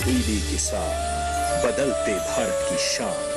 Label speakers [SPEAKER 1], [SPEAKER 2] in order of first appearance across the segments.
[SPEAKER 1] TV किसान, बदलते भारत की शान।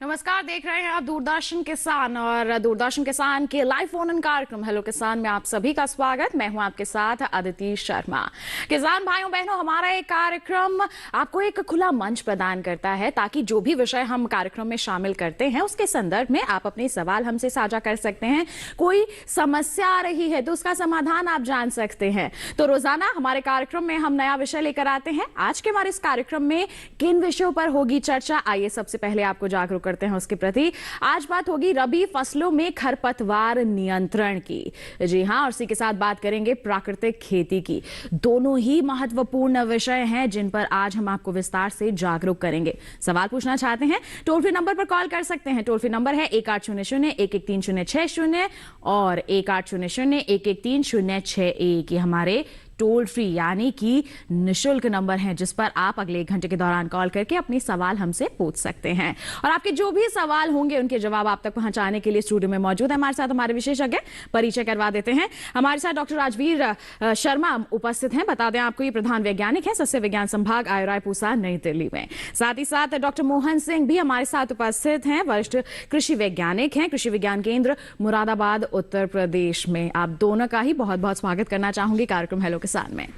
[SPEAKER 2] नमस्कार, देख रहे हैं आप दूरदर्शन किसान और दूरदर्शन किसान के लाइव फोन इन कार्यक्रम हेलो किसान में आप सभी का स्वागत। मैं हूं आपके साथ अदिति शर्मा। किसान भाइयों बहनों, हमारा एक कार्यक्रम आपको एक खुला मंच प्रदान करता है ताकि जो भी विषय हम कार्यक्रम में शामिल करते हैं उसके संदर्भ में आप अपने सवाल हमसे साझा कर सकते हैं। कोई समस्या आ रही है तो उसका समाधान आप जान सकते हैं। तो रोजाना हमारे कार्यक्रम में हम नया विषय लेकर आते हैं। आज के हमारे इस कार्यक्रम में किन विषयों पर होगी चर्चा, आइए सबसे पहले आपको जागरूक करते हैं उसके प्रति। आज बात होगी रबी फसलों में खरपतवार नियंत्रण की। जी हां, और इसी के साथ बात करेंगे प्राकृतिक खेती की। दोनों ही महत्वपूर्ण विषय हैं जिन पर आज हम आपको विस्तार से जागरूक करेंगे। सवाल पूछना चाहते हैं, टोल फ्री नंबर पर कॉल कर सकते हैं। टोल फ्री नंबर है 1800-113060 और 1800-113061। ये हमारे टोल फ्री यानी कि निशुल्क नंबर है जिस पर आप अगले 1 घंटे के दौरान कॉल करके अपने सवाल हमसे पूछ सकते हैं। और आपके जो भी सवाल होंगे उनके जवाब आप तक पहुंचाने के लिए स्टूडियो में मौजूद है हमारे साथ हमारे विशेषज्ञ। परिचय करवा देते हैं। हमारे साथ डॉक्टर राजवीर शर्मा उपस्थित हैं। बता दें आपको ये प्रधान वैज्ञानिक है सस्य विज्ञान संभाग आयुराय पूसा नई दिल्ली में। साथ ही साथ डॉक्टर मोहन सिंह भी हमारे साथ उपस्थित हैं, वरिष्ठ कृषि वैज्ञानिक हैं, कृषि विज्ञान केंद्र मुरादाबाद उत्तर प्रदेश में। आप दोनों का ही बहुत बहुत स्वागत करना चाहूंगी कार्यक्रम हेलो किसान में।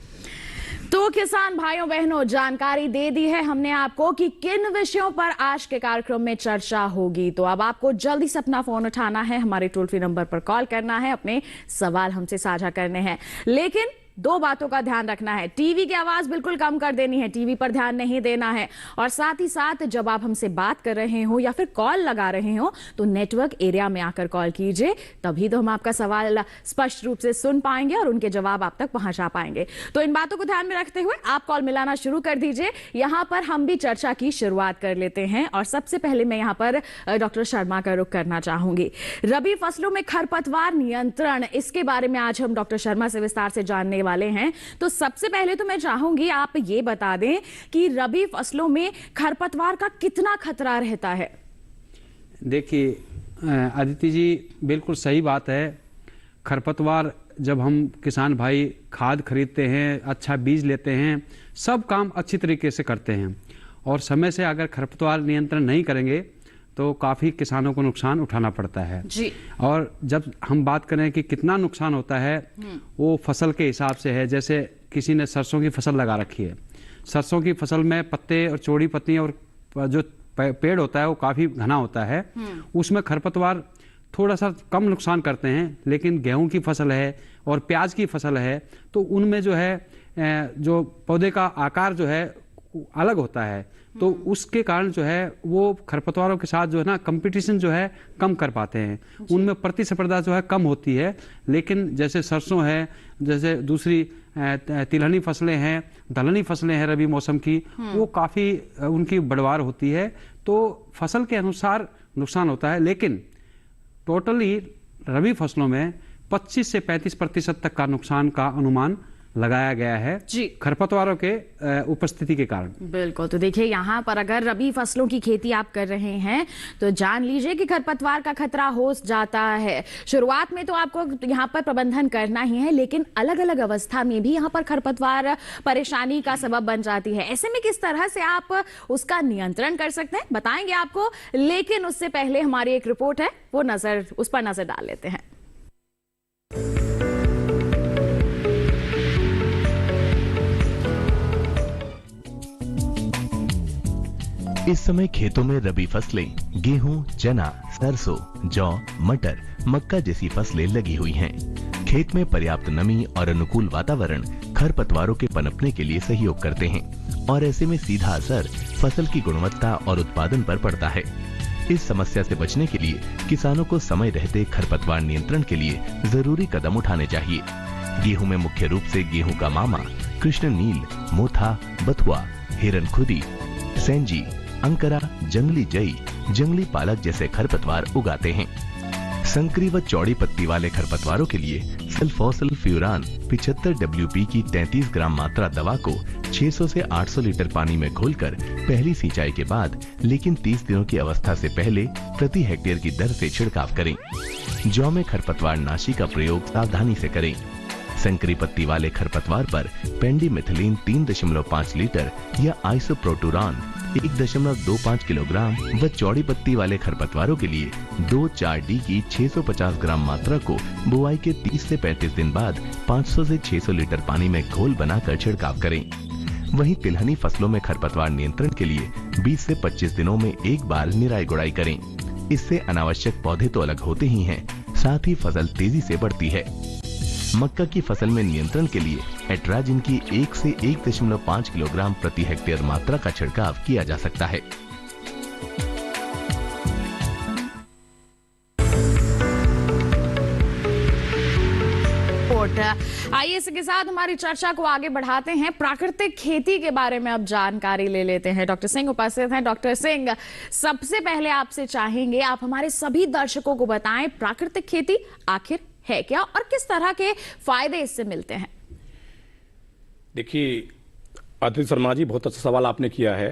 [SPEAKER 2] तो किसान भाइयों बहनों, जानकारी दे दी है हमने आपको कि किन विषयों पर आज के कार्यक्रम में चर्चा होगी। तो अब आपको जल्दी से अपना फोन उठाना है, हमारे टोल फ्री नंबर पर कॉल करना है, अपने सवाल हमसे साझा करने हैं। लेकिन 2 बातों का ध्यान रखना है। टीवी की आवाज बिल्कुल कम कर देनी है, टीवी पर ध्यान नहीं देना है। और साथ ही साथ जब आप हमसे बात कर रहे हो या फिर कॉल लगा रहे हो तो नेटवर्क एरिया में आकर कॉल कीजिए, तभी तो हम आपका सवाल स्पष्ट रूप से सुन पाएंगे और उनके जवाब आप तक पहुंचा पाएंगे। तो इन बातों को ध्यान में रखते हुए आप कॉल मिलाना शुरू कर दीजिए। यहां पर हम भी चर्चा की शुरुआत कर लेते हैं और सबसे पहले मैं यहां पर डॉक्टर शर्मा का रुख करना चाहूंगी। रबी फसलों में खरपतवार नियंत्रण, इसके बारे में आज हम डॉक्टर शर्मा से विस्तार से जानने वाले हैं। तो सबसे पहले तो मैं चाहूंगी आप ये बता दें कि रबी फसलों में खरपतवार का कितना खतरा रहता है।
[SPEAKER 3] देखिए अदिति जी, बिल्कुल सही बात है। खरपतवार, जब हम किसान भाई खाद खरीदते हैं, अच्छा बीज लेते हैं, सब काम अच्छी तरीके से करते हैं और समय से अगर खरपतवार नियंत्रण नहीं करेंगे तो काफ़ी किसानों को नुकसान उठाना पड़ता है
[SPEAKER 2] जी।
[SPEAKER 3] और जब हम बात करें कि कितना नुकसान होता है वो फसल के हिसाब से है। जैसे किसी ने सरसों की फसल लगा रखी है, सरसों की फसल में पत्ते और चौड़ी पत्तियां और जो पेड़ होता है वो काफ़ी घना होता है, उसमें खरपतवार थोड़ा सा कम नुकसान करते हैं। लेकिन गेहूं की फसल है और प्याज की फसल है तो उनमें जो है जो पौधे का आकार जो है अलग होता है, तो उसके कारण जो है वो खरपतवारों के साथ जो है ना कंपटीशन जो है कम कर पाते हैं, उनमें प्रतिस्पर्धा जो है कम होती है। लेकिन जैसे सरसों है, जैसे दूसरी तिलहनी फसलें हैं, दलहनी फसलें हैं रबी मौसम की, वो काफ़ी उनकी बढ़वार होती है, तो फसल के अनुसार नुकसान होता है। लेकिन टोटली रबी फसलों में 25 से 35% तक का नुकसान का अनुमान लगाया गया है
[SPEAKER 2] जी,
[SPEAKER 3] खरपतवारों के उपस्थिति के कारण।
[SPEAKER 2] बिल्कुल। तो देखिए यहाँ पर अगर रबी फसलों की खेती आप कर रहे हैं तो जान लीजिए कि खरपतवार का खतरा हो जाता है। शुरुआत में तो आपको यहाँ पर प्रबंधन करना ही है, लेकिन अलग अलग अवस्था में भी यहाँ पर खरपतवार परेशानी का सबब बन जाती है। ऐसे में किस तरह से आप उसका नियंत्रण कर सकते हैं बताएंगे आपको, लेकिन उससे पहले हमारी एक रिपोर्ट है वो उस पर नजर डाल लेते हैं।
[SPEAKER 4] इस समय खेतों में रबी फसलें गेहूं, चना, सरसों, जौ, मटर, मक्का जैसी फसलें लगी हुई हैं। खेत में पर्याप्त नमी और अनुकूल वातावरण खरपतवारों के पनपने के लिए सहयोग करते हैं और ऐसे में सीधा असर फसल की गुणवत्ता और उत्पादन पर पड़ता है। इस समस्या से बचने के लिए किसानों को समय रहते खरपतवार नियंत्रण के लिए जरूरी कदम उठाने चाहिए। गेहूं में मुख्य रूप से गेहूं का मामा, कृष्ण नील, मोथा, बथुआ, हिरनखुदी, सेंजी, अंकरा, जंगली जई, जंगली पालक जैसे खरपतवार उगाते हैं। संकरी व चौड़ी पत्ती वाले खरपतवारों के लिए सल्फोसल फ्यूरान 75 WP की 33 ग्राम मात्रा दवा को 600 से 800 लीटर पानी में घोलकर पहली सिंचाई के बाद लेकिन 30 दिनों की अवस्था से पहले प्रति हेक्टेयर की दर से छिड़काव करें। जौ में खरपतवार नाशी का प्रयोग सावधानी से करें। संकरी पत्ती वाले खरपतवार पर पेंडिमिथिलीन 3.5 लीटर या आइसोप्रोटुरान 1.25 किलोग्राम व चौड़ी पत्ती वाले खरपतवारों के लिए 2,4-D की 650 ग्राम मात्रा को बुआई के 30 से 35 दिन बाद 500 से 600 लीटर पानी में घोल बनाकर छिड़काव करें। वहीं तिलहनी फसलों में खरपतवार नियंत्रण के लिए 20 से 25 दिनों में एक बार निराई गुड़ाई करें। इससे अनावश्यक पौधे तो अलग होते ही हैं, साथ ही फसल तेजी से बढ़ती है। मक्का की फसल में नियंत्रण के लिए एट्राजिन की 1 से 1.5 किलोग्राम प्रति हेक्टेयर मात्रा का छिड़काव किया जा सकता है।
[SPEAKER 2] आइए इसके साथ हमारी चर्चा को आगे बढ़ाते हैं। प्राकृतिक खेती के बारे में अब जानकारी ले लेते हैं। डॉक्टर सिंह उपस्थित हैं। डॉक्टर सिंह, सबसे पहले आपसे चाहेंगे आप हमारे सभी दर्शकों को बताएं प्राकृतिक खेती आखिर है क्या और किस तरह के फायदे इससे मिलते हैं।
[SPEAKER 5] देखिए अदिति शर्मा जी, बहुत अच्छा सवाल आपने किया है।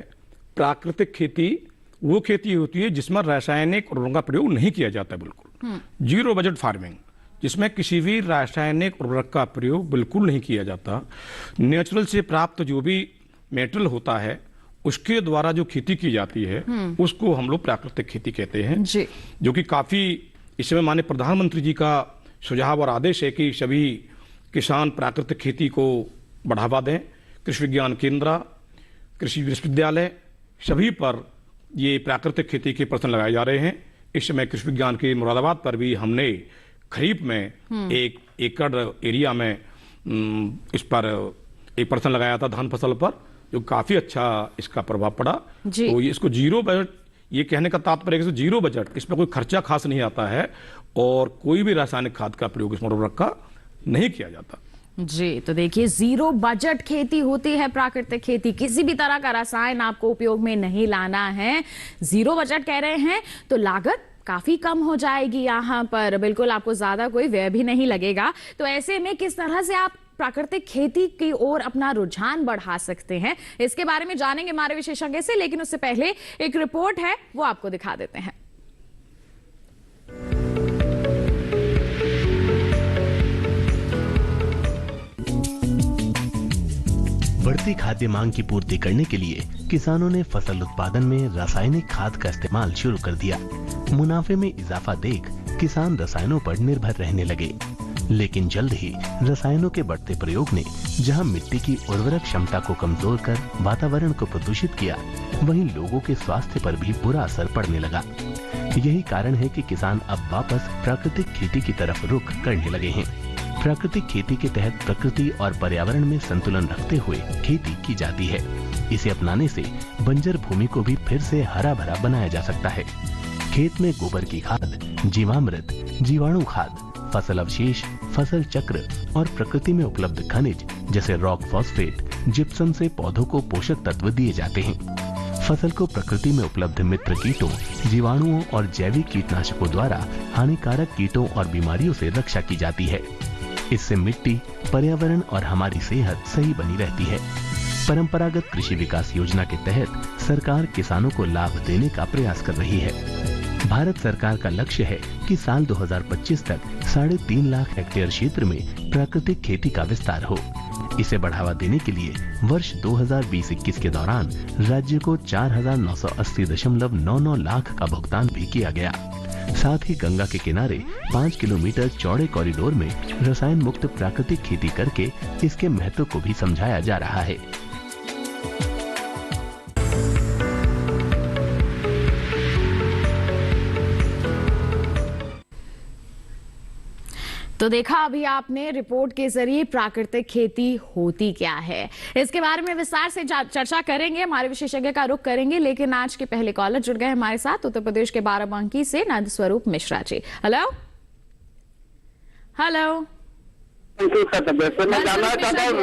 [SPEAKER 5] प्राकृतिक खेती वो खेती होती है जिसमें रासायनिक उर्वरकों का प्रयोग नहीं किया जाता, बिल्कुल जीरो बजट फार्मिंग, जिसमें किसी भी रासायनिक उर्वरक का प्रयोग बिल्कुल नहीं किया जाता। नेचुरल से प्राप्त जो भी मेटेरियल होता है उसके द्वारा जो खेती की जाती है उसको हम लोग प्राकृतिक खेती कहते हैं जी। जो कि काफी इस समय माननीय प्रधानमंत्री जी का सुझाव और आदेश है कि सभी किसान प्राकृतिक खेती को बढ़ावा दें। कृषि विज्ञान केंद्र, कृषि विश्वविद्यालय सभी पर ये प्राकृतिक खेती के प्रदर्शन लगाए जा रहे हैं। इस समय कृषि विज्ञान के मुरादाबाद पर भी हमने खरीफ में 1 एकड़ एरिया में इस पर एक प्रदर्शन लगाया था धान फसल पर, जो काफी अच्छा इसका प्रभाव पड़ा। तो ये इसको जीरो बजट, ये कहने का तात्पर्य है कि जीरो बजट, इसमें कोई खर्चा खास नहीं आता है और कोई भी रासायनिक खाद का प्रयोग इसमें उर्वरक का नहीं किया जाता
[SPEAKER 2] जी। तो देखिए जीरो बजट खेती होती है प्राकृतिक खेती, किसी भी तरह का रसायन आपको उपयोग में नहीं लाना है। जीरो बजट कह रहे हैं तो लागत काफी कम हो जाएगी यहाँ पर, बिल्कुल आपको ज्यादा कोई व्यय भी नहीं लगेगा। तो ऐसे में किस तरह से आप प्राकृतिक खेती की ओर अपना रुझान बढ़ा सकते हैं, इसके बारे में जानेंगे हमारे विशेषज्ञ से, लेकिन उससे पहले एक रिपोर्ट है वो आपको दिखा देते हैं।
[SPEAKER 4] बढ़ती खाद्य मांग की पूर्ति करने के लिए किसानों ने फसल उत्पादन में रासायनिक खाद का इस्तेमाल शुरू कर दिया। मुनाफे में इजाफा देख किसान रसायनों पर निर्भर रहने लगे, लेकिन जल्द ही रसायनों के बढ़ते प्रयोग ने जहां मिट्टी की उर्वरक क्षमता को कमजोर कर वातावरण को प्रदूषित किया, वहीं लोगों के स्वास्थ्य पर भी बुरा असर पड़ने लगा। यही कारण है कि किसान अब वापस प्राकृतिक खेती की तरफ रुख करने लगे हैं। प्राकृतिक खेती के तहत प्रकृति और पर्यावरण में संतुलन रखते हुए खेती की जाती है। इसे अपनाने से बंजर भूमि को भी फिर से हरा भरा बनाया जा सकता है। खेत में गोबर की खाद, जीवामृत, जीवाणु खाद, फसल अवशेष, फसल चक्र और प्रकृति में उपलब्ध खनिज जैसे रॉक फॉस्फेट, जिप्सम से पौधों को पोषक तत्व दिए जाते हैं। फसल को प्रकृति में उपलब्ध मित्र कीटों, जीवाणुओं और जैविक कीटनाशकों द्वारा हानिकारक कीटों और बीमारियों से रक्षा की जाती है। इससे मिट्टी, पर्यावरण और हमारी सेहत सही बनी रहती है। परंपरागत कृषि विकास योजना के तहत सरकार किसानों को लाभ देने का प्रयास कर रही है। भारत सरकार का लक्ष्य है कि साल 2025 तक 3.5 लाख हेक्टेयर क्षेत्र में प्राकृतिक खेती का विस्तार हो। इसे बढ़ावा देने के लिए वर्ष 2020-21 के दौरान राज्य को 4,980.99 लाख का भुगतान भी किया गया। साथ ही गंगा के किनारे 5 किलोमीटर चौड़े कॉरिडोर में रसायन मुक्त प्राकृतिक खेती करके इसके महत्व को भी समझाया जा रहा है।
[SPEAKER 2] तो देखा अभी आपने रिपोर्ट के जरिए प्राकृतिक खेती होती क्या है, इसके बारे में विस्तार से चर्चा करेंगे, हमारे विशेषज्ञ का रुख करेंगे। लेकिन आज के पहले कॉलर जुड़ गए हमारे साथ उत्तर प्रदेश के बाराबंकी से नंद स्वरूप मिश्रा जी। हेलो हेलो,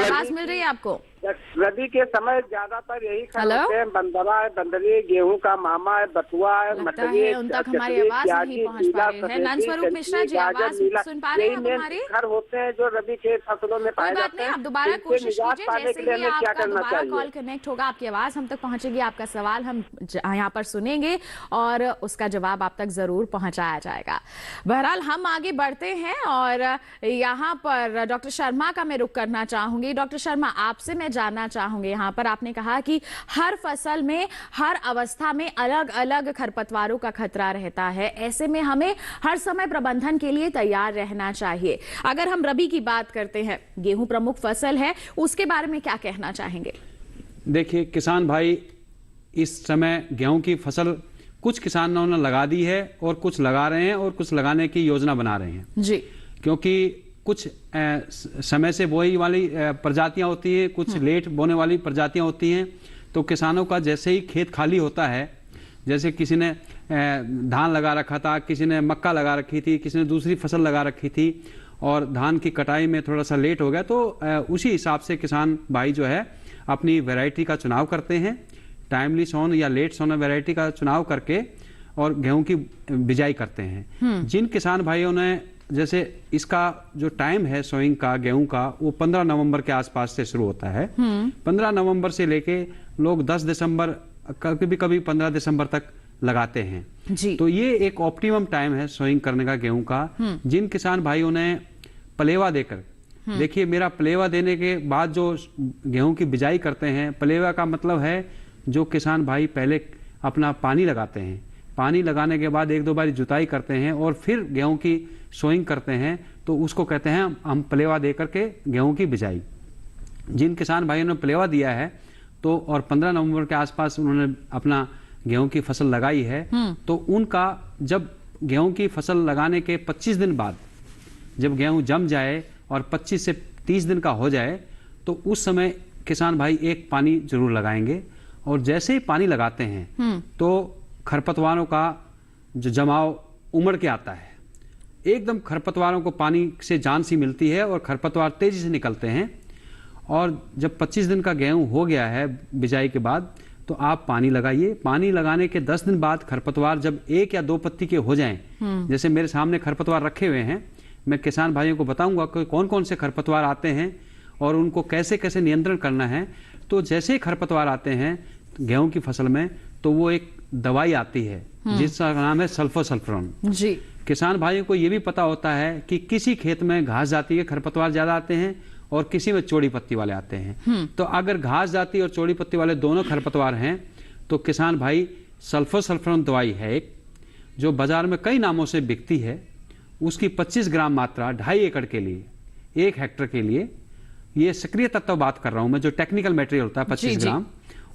[SPEAKER 2] आवाज मिल रही है आपको?
[SPEAKER 6] रबी के समय ज्यादातर यही होते हैं, बंदरा है, बंदरी, गेहूं का मामा है, बथुआ है, मटरी है,
[SPEAKER 2] उन तक हमारी आवाज नहीं पहुंच पा रही है। नंद स्वरूप मिश्रा जी, आवाज सुन पा रहे हैं हमारी?
[SPEAKER 6] घर होते हैं जो रबी के फसलों में पाए जाते हैं।
[SPEAKER 2] आप दोबारा कोशिश कीजिए, जैसे ही आपका दोबारा कॉल कनेक्ट होगा आपकी आवाज हम तक पहुंचेगी, आपका सवाल हम यहाँ पर सुनेंगे और उसका जवाब आप तक जरूर पहुंचाया जाएगा। बहरहाल हम आगे बढ़ते हैं और यहाँ पर डॉक्टर शर्मा का मैं रुख करना चाहूंगी। डॉक्टर शर्मा, आपसे मैं जानना चाहूंगी, यहाँ पर आपने कहा कि हर फसल में हर अवस्था में अलग अलग खरपतवारों का खतरा रहता है, ऐसे में हमें हर समय प्रबंधन के लिए तैयार रहना चाहिए। अगर हम रबी की बात करते हैं, गेहूं प्रमुख फसल है, उसके बारे में क्या कहना चाहेंगे?
[SPEAKER 3] देखिए किसान भाई, इस समय गेहूं की फसल कुछ किसानों ने लगा दी है और कुछ लगा रहे हैं और कुछ लगाने की योजना बना रहे हैं
[SPEAKER 2] जी,
[SPEAKER 3] क्योंकि कुछ समय से बोई वाली प्रजातियां होती हैं, कुछ लेट बोने वाली प्रजातियां होती हैं। तो किसानों का जैसे ही खेत खाली होता है, जैसे किसी ने धान लगा रखा था, किसी ने मक्का लगा रखी थी, किसी ने दूसरी फसल लगा रखी थी और धान की कटाई में थोड़ा सा लेट हो गया, तो उसी हिसाब से किसान भाई जो है अपनी वैरायटी का चुनाव करते हैं, टाइमली सोन या लेट सोन वैरायटी का चुनाव करके और गेहूं की बिजाई करते हैं। जिन किसान भाइयों ने, जैसे इसका जो टाइम है सोइंग का गेहूं का, वो 15 नवंबर के आसपास से शुरू होता है। 15 नवंबर से लेके लोग 10 दिसंबर, कभी कभी 15 दिसंबर तक लगाते हैं
[SPEAKER 2] जी।
[SPEAKER 3] तो ये एक ऑप्टिमम टाइम है सोइंग करने का गेहूं का। जिन किसान भाइयों ने पलेवा देकर, देखिए मेरा पलेवा देने के बाद जो गेहूं की बिजाई करते हैं, पलेवा का मतलब है जो किसान भाई पहले अपना पानी लगाते हैं, पानी लगाने के बाद एक दो बार जुताई करते हैं और फिर गेहूं की सोइंग करते हैं, तो उसको कहते हैं हम पलेवा दे करके गेहूं की बिजाई। जिन किसान भाइयों ने पलेवा दिया है तो और 15 नवंबर के आसपास उन्होंने अपना गेहूं की फसल लगाई है, तो उनका जब गेहूं की फसल लगाने के 25 दिन बाद जब गेहूं जम जाए और 25 से 30 दिन का हो जाए, तो उस समय किसान भाई एक पानी जरूर लगाएंगे। और जैसे ही पानी लगाते हैं तो खरपतवारों का जो जमाव उमड़ के आता है, एकदम खरपतवारों को पानी से जान सी मिलती है और खरपतवार तेजी से निकलते हैं। और जब 25 दिन का गेहूं हो गया है बिजाई के बाद, तो आप पानी लगाइए। पानी लगाने के 10 दिन बाद खरपतवार जब 1 या 2 पत्ती के हो जाएं, जैसे मेरे सामने खरपतवार रखे हुए हैं, मैं किसान भाइयों को बताऊंगा कि कौन कौन से खरपतवार आते हैं और उनको कैसे कैसे नियंत्रण करना है। तो जैसे ही खरपतवार आते हैं गेहूं की फसल में, तो वो एक दवाई आती है जिसका नाम है सल्फोसल्फरॉन
[SPEAKER 2] जी।
[SPEAKER 3] किसान भाइयों को ये भी पता होता है कि किसी खेत में घास जाति के खरपतवार ज्यादा आते हैं और किसी में चौड़ी पत्ती वाले आते हैं। तो अगर घास जाति और चौड़ी पत्ती वाले दोनों खरपतवार हैं, तो किसान भाई सल्फोसल्फरॉन दवाई है एक, जो बाजार में कई नामों से बिकती है, उसकी 25 ग्राम मात्रा 2.5 एकड़ के लिए, 1 हेक्टर के लिए, ये सक्रिय तत्व बात कर रहा हूं मैं, जो टेक्निकल मटेरियल होता है 25 ग्राम,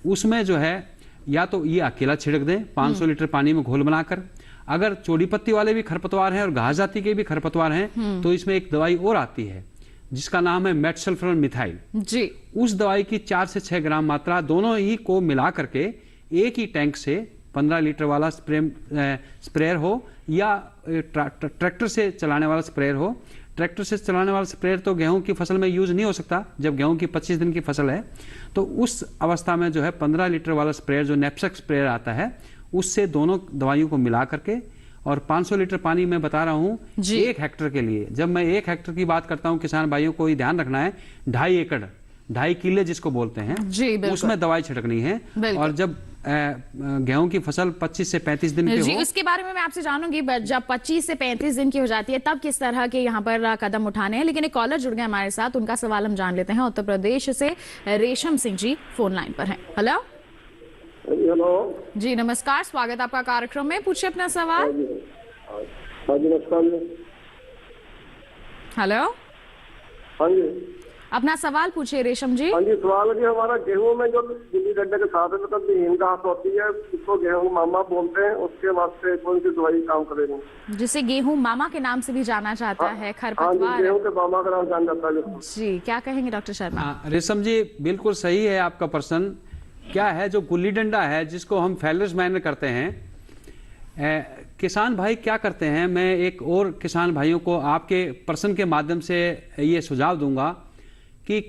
[SPEAKER 3] उसमें जो है या तो ये अकेला छिड़क दें 500 लीटर पानी में घोल बनाकर। अगर चौड़ी पत्ती वाले भी खरपतवार हैं और घास जाति के भी खरपतवार हैं, तो इसमें एक दवाई और आती है जिसका नाम है मेटसल्फोन मिथाइल जी। उस दवाई की 4 से 6 ग्राम मात्रा दोनों ही को मिला करके एक ही टैंक से 15 लीटर वाला स्प्रेयर हो या ट्रैक्टर से चलाने वाला स्प्रेयर हो। ट्रैक्टर से चलाने वाला स्प्रेयर तो गेहूं की फसल में यूज नहीं हो सकता जब गेहूं की 25 दिन की फसल है, तो उस अवस्था में जो है 15 लीटर वाला स्प्रेयर जो नैपसेक स्प्रेयर आता है, उससे दोनों दवाइयों को मिला करके और 500 लीटर पानी में बता रहा हूं 1 हेक्टर के लिए। जब मैं 1 हेक्टर की बात करता हूं, किसान भाइयों को ये ध्यान रखना है 2.5 एकड़, 2.5 किले जिसको बोलते हैं, उसमें दवाई छिड़कनी है। और जब गेहूं की फसल 25 से 35 दिन की हो,
[SPEAKER 2] उसके बारे में मैं आपसे जानूंगी। जब 25 से 35 दिन की हो जाती है तब किस तरह के यहाँ पर कदम उठाने हैं। लेकिन एक कॉलर जुड़ गए हमारे साथ, उनका सवाल हम जान लेते हैं। उत्तर प्रदेश से रेशम सिंह जी फोन लाइन पर हैं। हेलो
[SPEAKER 6] हेलो
[SPEAKER 2] जी, नमस्कार, स्वागत आपका कार्यक्रम में, पूछिए अपना सवाल।
[SPEAKER 6] हाँ जी, नमस्कार।
[SPEAKER 2] हेलो
[SPEAKER 6] हाँ जी,
[SPEAKER 2] अपना सवाल पूछिए रेशम जी।
[SPEAKER 6] हाँ जी, सवाल है कि हमारा गेहूं में जो गिल्ली डंडे के साथ मतलब विहीन घास होती है, उसको गेहूं मामा बोलते हैं, उसके वास्ते कौन सी दवाई काम करेगी?
[SPEAKER 2] जिसे गेहूं मामा के नाम से भी जाना जाता है,
[SPEAKER 6] हाँ जी,
[SPEAKER 2] खरपतवार।
[SPEAKER 6] गेहूं के मामा का नाम जान जाता है
[SPEAKER 2] जी, क्या कहेंगे डॉक्टर शर्मा?
[SPEAKER 3] रेशम जी बिल्कुल सही है आपका प्रश्न। क्या है, जो गुल्ली डंडा है जिसको हम फेलर्स माइनर करते हैं, किसान भाई क्या करते हैं, मैं एक और किसान भाइयों को आपके प्रश्न के माध्यम से ये सुझाव दूंगा कि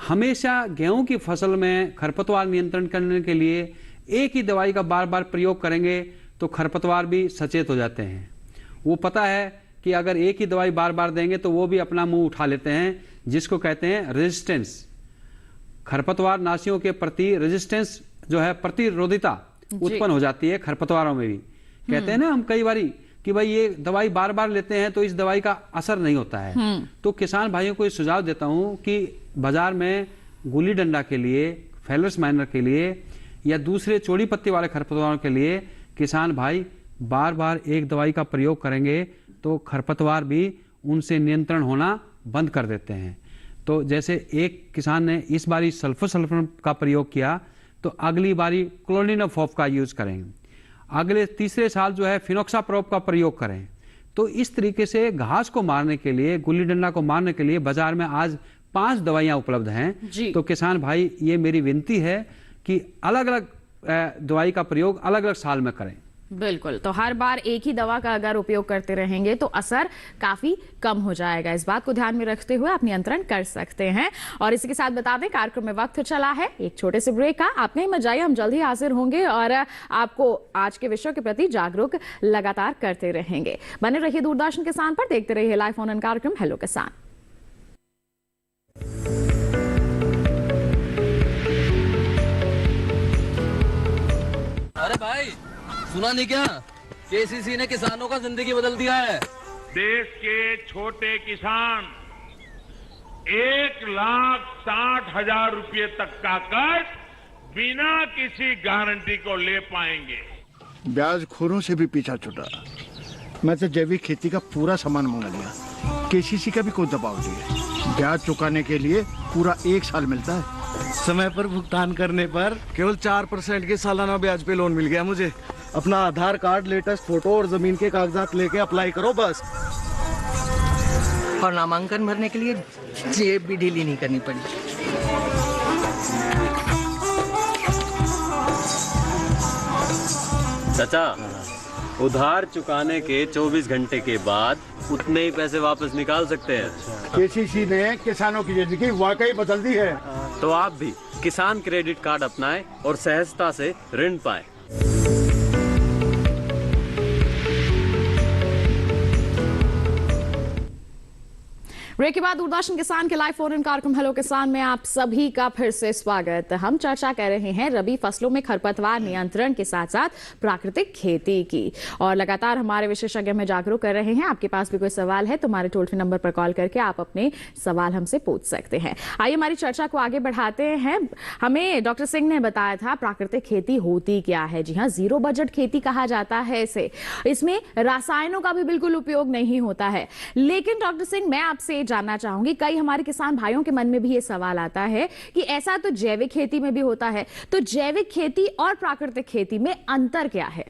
[SPEAKER 3] हमेशा गेहूं की फसल में खरपतवार नियंत्रण करने के लिए एक ही दवाई का बार बार प्रयोग करेंगे तो खरपतवार भी सचेत हो जाते हैं। वो पता है कि अगर एक ही दवाई बार बार देंगे तो वो भी अपना मुंह उठा लेते हैं, जिसको कहते हैं रेजिस्टेंस। खरपतवार नाशियों के प्रति रेजिस्टेंस जो है, प्रतिरोधिता उत्पन्न हो जाती है खरपतवारों में भी। कहते हैं ना हम कई बारी कि भाई ये दवाई बार बार लेते हैं तो इस दवाई का असर नहीं होता है। तो किसान भाइयों को ये सुझाव देता हूं कि बाजार में गुल्ली डंडा के लिए, फेलर्स माइनर के लिए या दूसरे चौड़ी पत्ती वाले खरपतवारों के लिए किसान भाई बार बार एक दवाई का प्रयोग करेंगे तो खरपतवार भी उनसे नियंत्रण होना बंद कर देते हैं। तो जैसे एक किसान ने इस बारी सल्फर का प्रयोग किया तो अगली बारी क्लोनिनोफॉफ का यूज करेंगे, अगले तीसरे साल जो है फिनोक्साप्रोप का प्रयोग करें। तो इस तरीके से घास को मारने के लिए, गुल्ली डंडा को मारने के लिए बाजार में आज 5 दवाइयां उपलब्ध हैं। तो किसान भाई ये मेरी विनती है कि अलग अलग दवाई का प्रयोग अलग अलग साल में करें।
[SPEAKER 2] बिल्कुल, तो हर बार एक ही दवा का अगर उपयोग करते रहेंगे तो असर काफी कम हो जाएगा। इस बात को ध्यान में रखते हुए आप नियंत्रण कर सकते हैं। और इसी के साथ बता दें कार्यक्रम में वक्त चला है एक छोटे से ब्रेक का। आप कहीं मत जाइए, हम जल्द ही हाजिर होंगे और आपको आज के विषयों के प्रति जागरूक लगातार करते रहेंगे। बने रहिए दूरदर्शन किसान पर, देखते रहिए लाइव फोन इन कार्यक्रम हेलो किसान।
[SPEAKER 7] अरे भाई सुना नहीं क्या, केसीसी ने किसानों का जिंदगी बदल दिया है।
[SPEAKER 8] देश के छोटे किसान 1,60,000 रुपए तक का कर्ज बिना किसी गारंटी को ले पाएंगे।
[SPEAKER 9] ब्याज खोरों से भी पीछा छुटा। मैं तो जैविक खेती का पूरा सामान मंगा लिया, केसीसी का भी कोई दबाव नहीं है। ब्याज चुकाने के लिए पूरा 1 साल मिलता है।
[SPEAKER 10] समय पर भुगतान करने पर केवल 4% के सालाना ब्याज पे लोन मिल गया मुझे। अपना आधार कार्ड, लेटेस्ट फोटो और जमीन के कागजात लेके अप्लाई करो बस।
[SPEAKER 11] और नामांकन भरने के लिए जेब भी ढीली नहीं करनी पड़ी।
[SPEAKER 12] चाचा, उधार चुकाने के 24 घंटे के बाद उतने ही पैसे वापस निकाल सकते हैं।
[SPEAKER 9] केसीसी ने किसानों की जिंदगी वाकई बदल दी है।
[SPEAKER 12] तो आप भी किसान क्रेडिट कार्ड अपनाएं और सहजता से ऋण पाएं।
[SPEAKER 2] ब्रेक के बाद दूरदर्शन किसान के लाइव फोन इन कार्यक्रम हेलो किसान में आप सभी का फिर से स्वागत। हम चर्चा कर रहे हैं रबी फसलों में खरपतवार नियंत्रण के साथ साथ प्राकृतिक खेती की, और लगातार हमारे विशेषज्ञ हमें जागरूक कर रहे हैं। आपके पास भी कोई सवाल है तो हमारे टोल फ्री नंबर पर कॉल करके आप अपने सवाल हमसे पूछ सकते हैं। आइए हमारी चर्चा को आगे बढ़ाते हैं। हमें डॉक्टर सिंह ने बताया था प्राकृतिक खेती होती क्या है। जी हाँ, जीरो बजट खेती कहा जाता है इसे। इसमें रसायनों का भी बिल्कुल उपयोग नहीं होता है। लेकिन डॉक्टर सिंह, मैं आपसे जानना चाहूंगी, कई हमारे किसान भाइयों के मन में भी ये सवाल आता है कि ऐसा तो जैविक खेती में भी होता है, तो जैविक खेती और प्राकृतिक खेती में अंतर क्या है?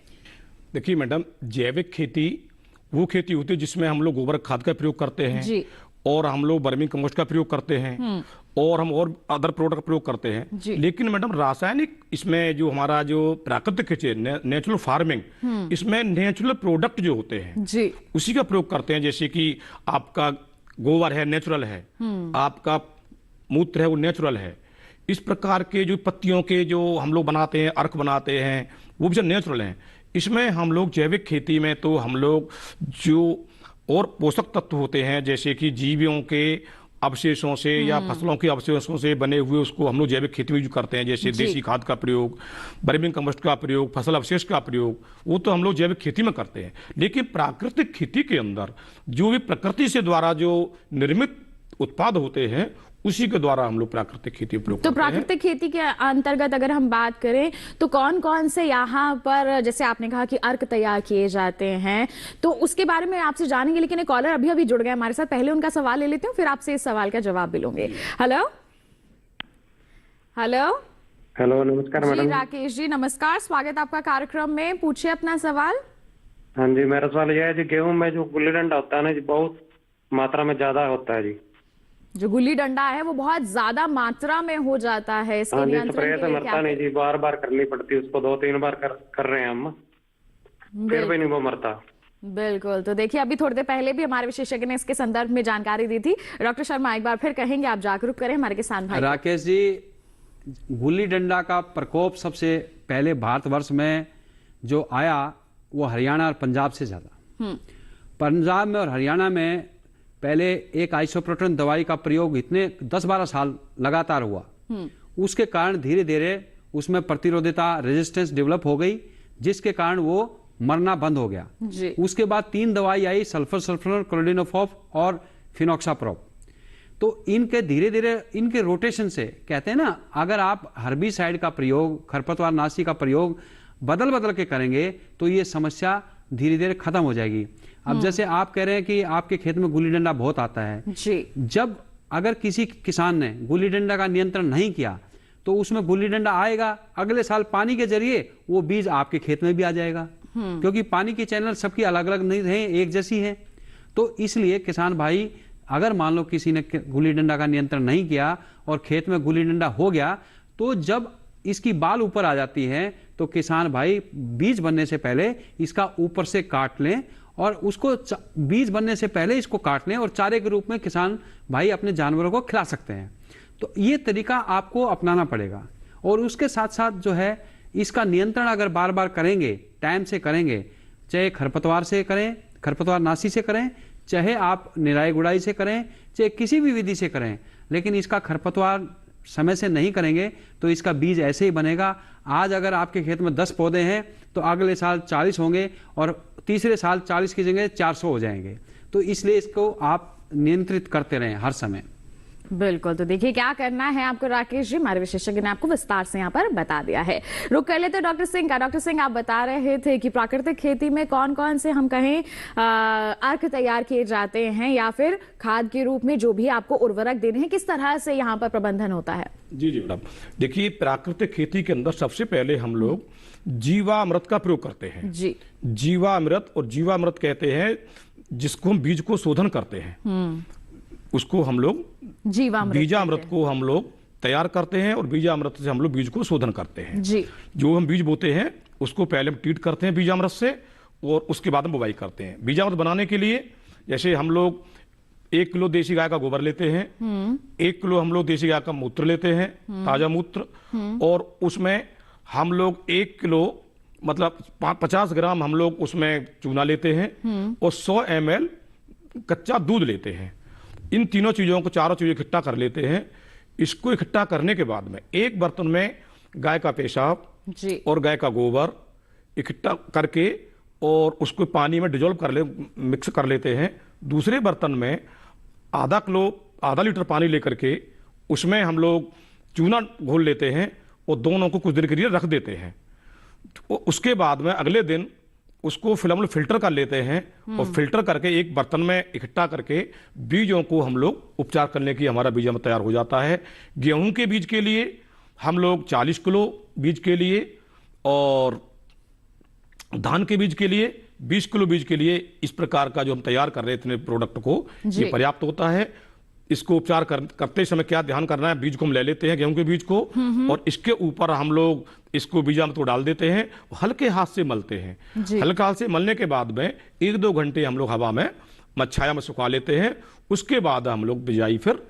[SPEAKER 5] देखिए मैडम, जैविक खेती वो खेती होती है जिसमें हम लोग गोबर खाद का प्रयोग करते हैं
[SPEAKER 2] जी।
[SPEAKER 5] और हम लोग वर्मी कंपोस्ट का प्रयोग करते हैं और हम और अदर प्रोडक्ट का प्रयोग करते हैं। लेकिन मैडम रासायनिक, इसमें जो हमारा जो प्राकृतिक खेती, नेचुरल फार्मिंग, इसमें नेचुरल प्रोडक्ट जो होते हैं जी, उसी का प्रयोग करते हैं। जैसे कि आपका गोबर है, नेचुरल है, आपका मूत्र है, वो नेचुरल है। इस प्रकार के जो पत्तियों के जो हम लोग बनाते हैं, अर्क बनाते हैं, वो भी नेचुरल हैं। इसमें हम लोग जैविक खेती में तो हम लोग जो और पोषक तत्व होते हैं, जैसे कि जीवियों के अवशेषों से या फसलों के अवशेषों से बने हुए, उसको हम लोग जैविक खेती में यूज करते हैं। जैसे देसी खाद का प्रयोग, वर्मी कंपोस्ट का प्रयोग, फसल अवशेष का प्रयोग, वो तो हम लोग जैविक खेती में करते हैं। लेकिन प्राकृतिक खेती के अंदर जो भी प्रकृति से द्वारा जो निर्मित उत्पाद होते हैं उसी के द्वारा हम लोग प्राकृतिक खेती उपयोग
[SPEAKER 2] तो
[SPEAKER 5] करते हैं।
[SPEAKER 2] प्राकृतिक खेती के अंतर्गत अगर हम बात करें तो कौन कौन से यहाँ पर, जैसे आपने कहा कि अर्क तैयार किए जाते हैं, तो उसके बारे में आपसे जानेंगे, लेकिन एक कॉलर अभी अभी जुड़ गए हमारे साथ। पहले उनका सवाल ले लेते हूँ, फिर आपसे इस सवाल का जवाब भी लूंगे। हेलो हेलो
[SPEAKER 13] हेलो, नमस्कार
[SPEAKER 2] जी
[SPEAKER 13] मैडम।
[SPEAKER 2] राकेश जी नमस्कार, स्वागत आपका कार्यक्रम में। पूछिए अपना सवाल।
[SPEAKER 13] हाँ जी, मेरा सवाल यह है जी, गेहूं में जो गुल्ली डंडा होता है ना जी, बहुत मात्रा में ज्यादा होता है जी।
[SPEAKER 2] जो गुल्ली डंडा है वो बहुत ज्यादा मात्रा में हो जाता है, इसके
[SPEAKER 13] हाँ जी,
[SPEAKER 2] नियंत्रण
[SPEAKER 13] स्प्रे
[SPEAKER 2] के
[SPEAKER 13] से
[SPEAKER 2] लिए
[SPEAKER 13] मरता
[SPEAKER 2] क्या
[SPEAKER 13] नहीं जी, बार बार करनी पड़ती है उसको, 2-3 बार कर रहे हैं हम, फिर भी नहीं वो मरता।
[SPEAKER 2] बिल्कुल। तो देखिए, अभी थोड़ी देर पहले भी हमारे विशेषज्ञ ने इसके संदर्भ में जानकारी दी थी। डॉक्टर शर्मा एक बार फिर कहेंगे, आप जागरूक करें हमारे किसान भाई।
[SPEAKER 3] राकेश जी, गुल्ली डंडा का प्रकोप सबसे पहले भारतवर्ष में जो आया वो हरियाणा और पंजाब से ज्यादा। पंजाब में और हरियाणा में पहले एक आइसोप्रोटेन दवाई का प्रयोग इतने 10-12 साल लगातार हुआ, उसके कारण धीरे धीरे उसमें प्रतिरोधिता, रेजिस्टेंस डेवलप हो गई, जिसके कारण वो मरना बंद हो गया जी। उसके बाद 3 दवाई आई, सल्फर, क्लोडिनोफॉफ और फिनोक्साप्रोप। तो इनके धीरे धीरे इनके रोटेशन से, कहते हैं ना, अगर आप हर्बिसाइड का प्रयोग, खरपतवार नाशी का प्रयोग बदल बदल के करेंगे तो ये समस्या धीरे धीरे खत्म हो जाएगी। अब जैसे आप कह रहे हैं कि आपके खेत में गुल्ली डंडा बहुत आता है
[SPEAKER 2] जी।
[SPEAKER 3] जब अगर किसी किसान ने गुल्ली डंडा का नियंत्रण नहीं किया तो उसमें गुल्ली डंडा आएगा, अगले साल पानी के जरिए वो बीज आपके खेत में भी आ जाएगा, क्योंकि पानी की चैनल सबकी अलग अलग नहीं है, एक जैसी है। तो इसलिए किसान भाई, अगर मान लो किसी ने गुल्ली डंडा का नियंत्रण नहीं किया और खेत में गुल्ली डंडा हो गया, तो जब इसकी बाल ऊपर आ जाती है तो किसान भाई बीज बनने से पहले इसका ऊपर से काट लें और उसको बीज बनने से पहले इसको काट लें और चारे के रूप में किसान भाई अपने जानवरों को खिला सकते हैं। तो ये तरीका आपको अपनाना पड़ेगा। और उसके साथ साथ जो है, इसका नियंत्रण अगर बार बार करेंगे, टाइम से करेंगे, चाहे खरपतवार से करें, खरपतवार नाशी से करें, चाहे आप निराई गुड़ाई से करें, चाहे किसी भी विधि से करें, लेकिन इसका खरपतवार समय से नहीं करेंगे तो इसका बीज ऐसे ही बनेगा। आज अगर आपके खेत में 10 पौधे हैं तो अगले साल 40 होंगे और तीसरे साल 40 की जगह 400 हो जाएंगे। तो इसलिए इसको आप नियंत्रित करते रहें हर समय।
[SPEAKER 2] बिल्कुल। तो देखिए क्या करना है आपको राकेश जी, हमारे विशेषज्ञ ने आपको विस्तार से यहाँ पर बता दिया है। रुक कर लेते डॉक्टर सिंह का। डॉक्टर सिंह, आप बता रहे थे कि प्राकृतिक खेती में कौन कौन से हम कहें अर्क तैयार किए जाते हैं या फिर खाद के रूप में जो भी आपको उर्वरक देने हैं, किस तरह से यहाँ पर प्रबंधन होता है?
[SPEAKER 5] जी जी मैडम, देखिए प्राकृतिक खेती के अंदर सबसे पहले हम लोग जीवामृत का प्रयोग करते हैं
[SPEAKER 2] जी।
[SPEAKER 5] जीवामृत, और जीवामृत कहते हैं जिसको हम बीज को शोधन करते हैं, उसको हम लोग बीजामृत को हम लोग तैयार करते हैं और बीजामृत से हम लोग बीज को शोधन करते हैं
[SPEAKER 2] जी।
[SPEAKER 5] जो हम बीज बोते हैं उसको पहले हम ट्रीट करते हैं बीजामृत से और उसके बाद हम बुवाई करते हैं। बीजामृत बनाने के लिए जैसे हम लोग 1 किलो देसी गाय का गोबर लेते हैं, 1 किलो हम लोग देसी गाय का मूत्र लेते हैं, ताजा मूत्र, और उसमें हम लोग 1 किलो मतलब 50 ग्राम हम लोग उसमें चूना लेते हैं और 100 ml कच्चा दूध लेते हैं। इन तीनों चीजों को, चारों चीजें इकट्ठा कर लेते हैं। इसको इकट्ठा करने के बाद में एक बर्तन में गाय का पेशाब और गाय का गोबर इकट्ठा करके और उसको पानी में डिजोल्व कर मिक्स कर लेते हैं। दूसरे बर्तन में आधा लीटर पानी लेकर के उसमें हम लोग चूना घोल लेते हैं और दोनों को कुछ देर के लिए रख देते हैं। उसके बाद में अगले दिन उसको फिल्म फिल्टर कर लेते हैं और फिल्टर करके एक बर्तन में इकट्ठा करके बीजों को हम लोग उपचार करने की हमारा बीज तैयार हो जाता है। गेहूं के बीज के लिए हम लोग 40 किलो बीज के लिए और धान के बीज के लिए 20 किलो बीज के लिए इस प्रकार का जो हम तैयार कर रहे हैं इतने प्रोडक्ट को, ये पर्याप्त होता है। इसको उपचार करते समय क्या ध्यान करना है, बीज को हम ले लेते हैं गेहूं के बीज को और इसके ऊपर हम लोग इसको बीजामृत को डाल देते हैं, हल्के हाथ से मलते हैं। हल्के हाथ से मलने के बाद में 1-2 घंटे हम लोग हवा में छाया में सुखा लेते हैं। उसके बाद हम लोग बिजाई फिर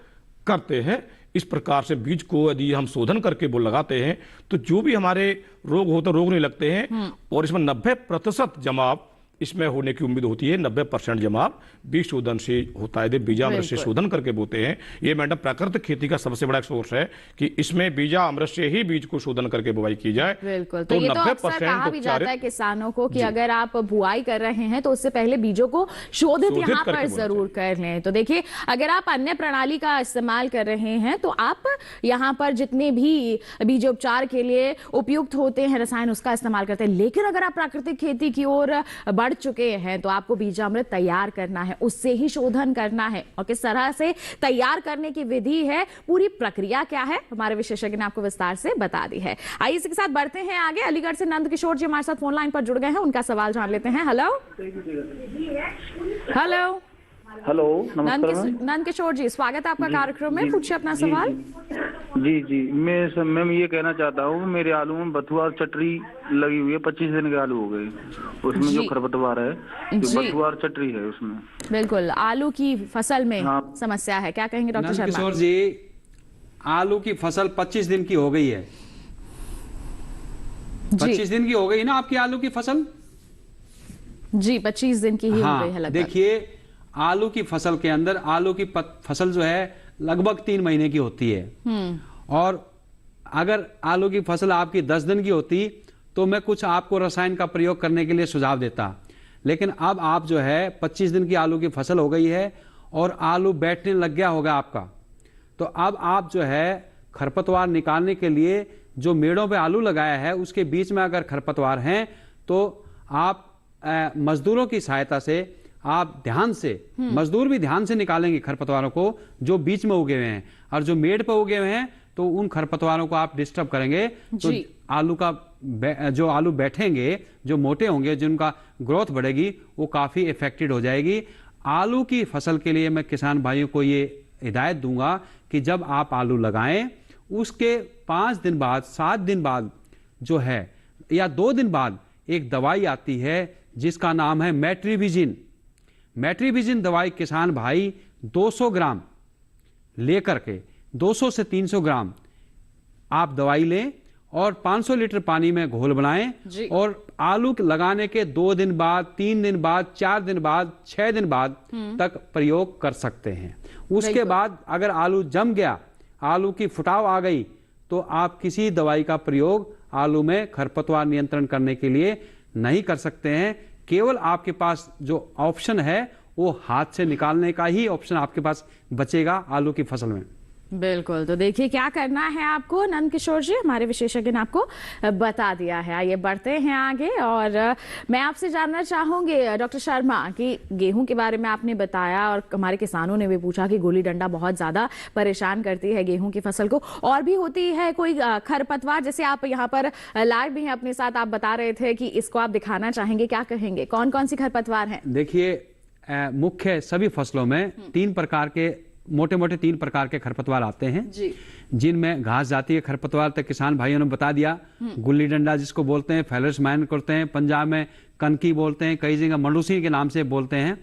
[SPEAKER 5] करते हैं। इस प्रकार से बीज को यदि हम शोधन करके वो लगाते हैं तो जो भी हमारे रोग होते रोग नहीं लगते हैं और इसमें 90% जमाव इसमें होने की उम्मीद होती है 90% जमाव बीज शोधन से होता है। यदि बीजामृत से शोधन करके बोते हैं, ये मैडम प्राकृतिक खेती का सबसे बड़ा सोर्स है कि इसमें बीजामृत से ही बीज को शोधन करके बुआई की जाए।
[SPEAKER 2] बिल्कुल, तो ये तो अक्सर कहा भी जाता है किसानों को कि अगर आप बुआई कर रहे हैं तो उससे पहले बीजों को शोधित यहाँ पर जरूर कर लें। तो देखिए, अगर आप अन्य प्रणाली का इस्तेमाल कर रहे हैं तो आप यहाँ पर जितने भी बीजोपचार के लिए उपयुक्त होते हैं रसायन उसका इस्तेमाल करते हैं, लेकिन अगर आप प्राकृतिक खेती की ओर बढ़ चुके हैं तो आपको बीजामृत तैयार करना है, उससे ही शोधन करना है। और किस तरह से तैयार करने की विधि है, पूरी प्रक्रिया क्या है, हमारे विशेषज्ञ ने आपको विस्तार से बता दी है। आइए इसके साथ बढ़ते हैं आगे। अलीगढ़ से नंद किशोर जी हमारे साथ फोन लाइन पर जुड़ गए हैं, उनका सवाल जान लेते हैं। हेलो हेलो
[SPEAKER 14] हेलो, नमस्कार
[SPEAKER 2] नंद किशोर जी, स्वागत है आपका कार्यक्रम में। पूछिए अपना सवाल।
[SPEAKER 14] जी मैं ये कहना चाहता हूँ, मेरे आलू में बथुआ चटरी लगी हुई है, 25 दिन के आलू हो गए, उसमें जो खरपतवार है, जो बथुआ चटरी है उसमें।
[SPEAKER 2] बिल्कुल, आलू की फसल में समस्या है, क्या कहेंगे डॉक्टर शर्मा?
[SPEAKER 3] किशोर जी, आलू की फसल 25 दिन की हो गई है। 25 दिन की हो गई ना आपकी आलू की फसल?
[SPEAKER 2] जी, 25 दिन की ही हो गई है लगभग।
[SPEAKER 3] देखिए, आलू की फसल के अंदर आलू की फसल जो है लगभग 3 महीने की होती है, और अगर आलू की फसल आपकी 10 दिन की होती तो मैं कुछ आपको रसायन का प्रयोग करने के लिए सुझाव देता। लेकिन अब आप जो है 25 दिन की आलू की फसल हो गई है और आलू बैठने लग गया होगा आपका, तो अब आप जो है खरपतवार निकालने के लिए जो मेड़ों पे आलू लगाया है उसके बीच में अगर खरपतवार हैं तो आप मजदूरों की सहायता से आप ध्यान से, मजदूर भी ध्यान से निकालेंगे खरपतवारों को जो बीच में उगे हुए हैं, और जो मेड़ पे उगे हुए हैं तो उन खरपतवारों को आप डिस्टर्ब करेंगे तो आलू का जो आलू बैठेंगे, जो मोटे होंगे, जिनका ग्रोथ बढ़ेगी, वो काफी इफेक्टेड हो जाएगी। आलू की फसल के लिए मैं किसान भाइयों को ये हिदायत दूंगा कि जब आप आलू लगाएं उसके 5 दिन बाद, 7 दिन बाद जो है, या 2 दिन बाद एक दवाई आती है जिसका नाम है मेट्रीबिजिन। मेट्रीबिजिन दवाई किसान भाई 200 ग्राम लेकर के 200 से 300 ग्राम आप दवाई लें और 500 लीटर पानी में घोल बनाएं और आलू लगाने के 2 दिन बाद, 3 दिन बाद, 4 दिन बाद, 6 दिन बाद तक प्रयोग कर सकते हैं। उसके बाद अगर आलू जम गया, आलू की फुटाव आ गई, तो आप किसी दवाई का प्रयोग आलू में खरपतवार नियंत्रण करने के लिए नहीं कर सकते हैं। केवल आपके पास जो ऑप्शन है वो हाथ से निकालने का ही ऑप्शन आपके पास बचेगा आलू की फसल में।
[SPEAKER 2] बिल्कुल, तो देखिए क्या करना है आपको, नंद किशोर जी हमारे विशेषज्ञ ने आपको बता दिया है। आइए बढ़ते हैं आगे, और मैं आपसे जानना चाहूंगी डॉक्टर शर्मा कि गेहूं के बारे में आपने बताया और हमारे किसानों ने भी पूछा कि गोली डंडा बहुत ज्यादा परेशान करती है गेहूं की फसल को, और भी होती है कोई खरपतवार, जैसे आप यहाँ पर लाइव भी हैं अपने साथ, आप बता रहे थे कि इसको आप दिखाना चाहेंगे, क्या कहेंगे, कौन कौन सी खरपतवार है?
[SPEAKER 3] देखिए, मुख्य सभी फसलों में 3 प्रकार के मोटे मोटे 3 प्रकार के खरपतवार आते हैं, जिनमें घास जाती है खरपतवार तो किसान भाइयों ने बता दिया, गुल्ली डंडा जिसको बोलते हैं, फेलर्स मैन करते हैं, पंजाब में कनकी बोलते हैं, कई जगह मंडूसी के नाम से बोलते हैं,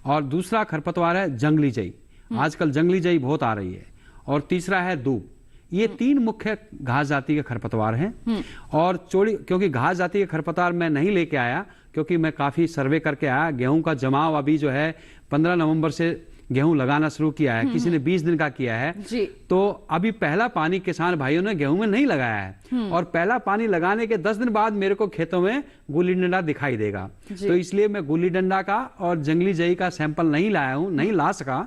[SPEAKER 3] और दूसरा खरपतवार है जंगली जई, आजकल जंगली जई बहुत आ रही है, और तीसरा है दूब। ये 3 मुख्य घास जाति के खरपतवार हैं। और चौड़ी, क्योंकि घास जाति के खरपतवार मैं नहीं लेके आया, क्योंकि मैं काफी सर्वे करके आया, गेहूं का जमाव अभी जो है 15 नवंबर से गेहूं लगाना शुरू किया है, किसी ने 20 दिन का किया है, तो अभी पहला पानी किसान भाइयों ने गेहूं में नहीं लगाया है, और पहला पानी लगाने के 10 दिन बाद मेरे को खेतों में गुल्ली डंडा दिखाई देगा, तो इसलिए मैं गुल्ली डंडा का और जंगली जई का सैंपल नहीं लाया हूं, नहीं ला सका।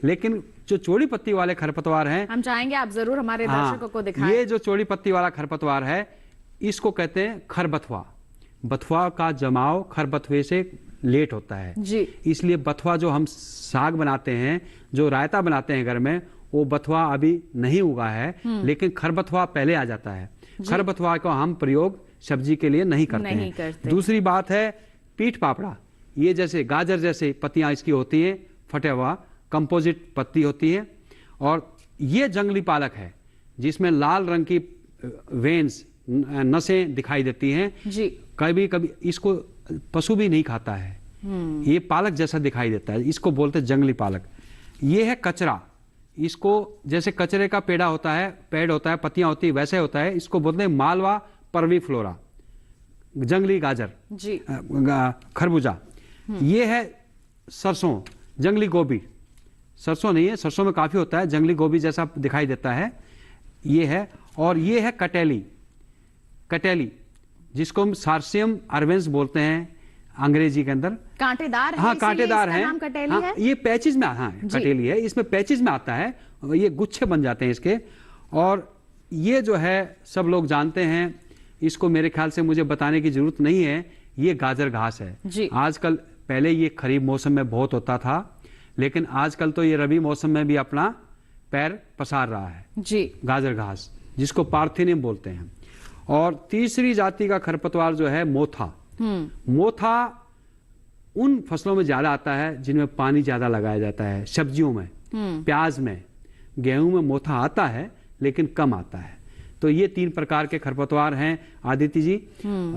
[SPEAKER 3] लेकिन जो चौड़ी पत्ती वाले खरपतवार हैं, हम चाहेंगे आप जरूर हमारे दर्शकों को दिखाएं। ये जो चौड़ी पत्ती वाला खरपतवार है, इसको कहते हैं खरबथुआ। बथुआ का जमाव खरबथुए से लेट होता है जी, इसलिए बथुआ जो हम साग बनाते हैं, जो रायता बनाते हैं घर में, वो बथुआ अभी नहीं उगा है, लेकिन खरबथुआ पहले आ जाता है। खरबथुआ को हम प्रयोग सब्जी के लिए नहीं करते। दूसरी बात है पीठ पापड़ा, ये जैसे गाजर जैसे पत्तियां इसकी होती हैं, फटे हुआ कंपोजिट पत्ती होती है, और ये जंगली पालक है जिसमें लाल रंग की वेन्स, नसें दिखाई देती हैं जी। कभी कभी इसको पशु भी नहीं खाता है, ये पालक जैसा दिखाई देता है, इसको बोलते हैं जंगली पालक। ये है कचरा, इसको जैसे कचरे का पेड़ होता है, पत्तियां होती है, वैसे होता है, इसको बोलते हैं मालवा परवीफ्लोरा। जंगली गाजर
[SPEAKER 2] जी,
[SPEAKER 3] खरबूजा, ये है सरसों, जंगली गोभी, सरसों नहीं है, सरसों में काफ़ी होता है, जंगली गोभी जैसा दिखाई देता है, ये है। और ये है कटेली, कटेली जिसको हम सार्सियम अर्वेंस बोलते हैं अंग्रेजी के अंदर,
[SPEAKER 2] कांटेदार है,
[SPEAKER 3] हाँ कांटेदार है,
[SPEAKER 2] नाम कटेली
[SPEAKER 3] हाँ,
[SPEAKER 2] है?
[SPEAKER 3] ये पैचेज में, हाँ कटेली है, इसमें पैचेज में आता है, ये गुच्छे बन जाते हैं इसके। और ये जो है सब लोग जानते हैं, इसको मेरे ख्याल से मुझे बताने की जरूरत नहीं है, ये गाजर घास है
[SPEAKER 2] जी।
[SPEAKER 3] आजकल, पहले ये खरीफ मौसम में बहुत होता था, लेकिन आजकल तो ये रबी मौसम में भी अपना पैर पसार रहा है
[SPEAKER 2] जी,
[SPEAKER 3] गाजर घास, जिसको पार्थिनियम बोलते हैं। और तीसरी जाति का खरपतवार जो है मोथा, मोथा उन फसलों में ज्यादा आता है जिनमें पानी ज्यादा लगाया जाता है, सब्जियों में, प्याज में, गेहूं में मोथा आता है लेकिन कम आता है। तो ये 3 प्रकार के खरपतवार हैं आदित्य जी,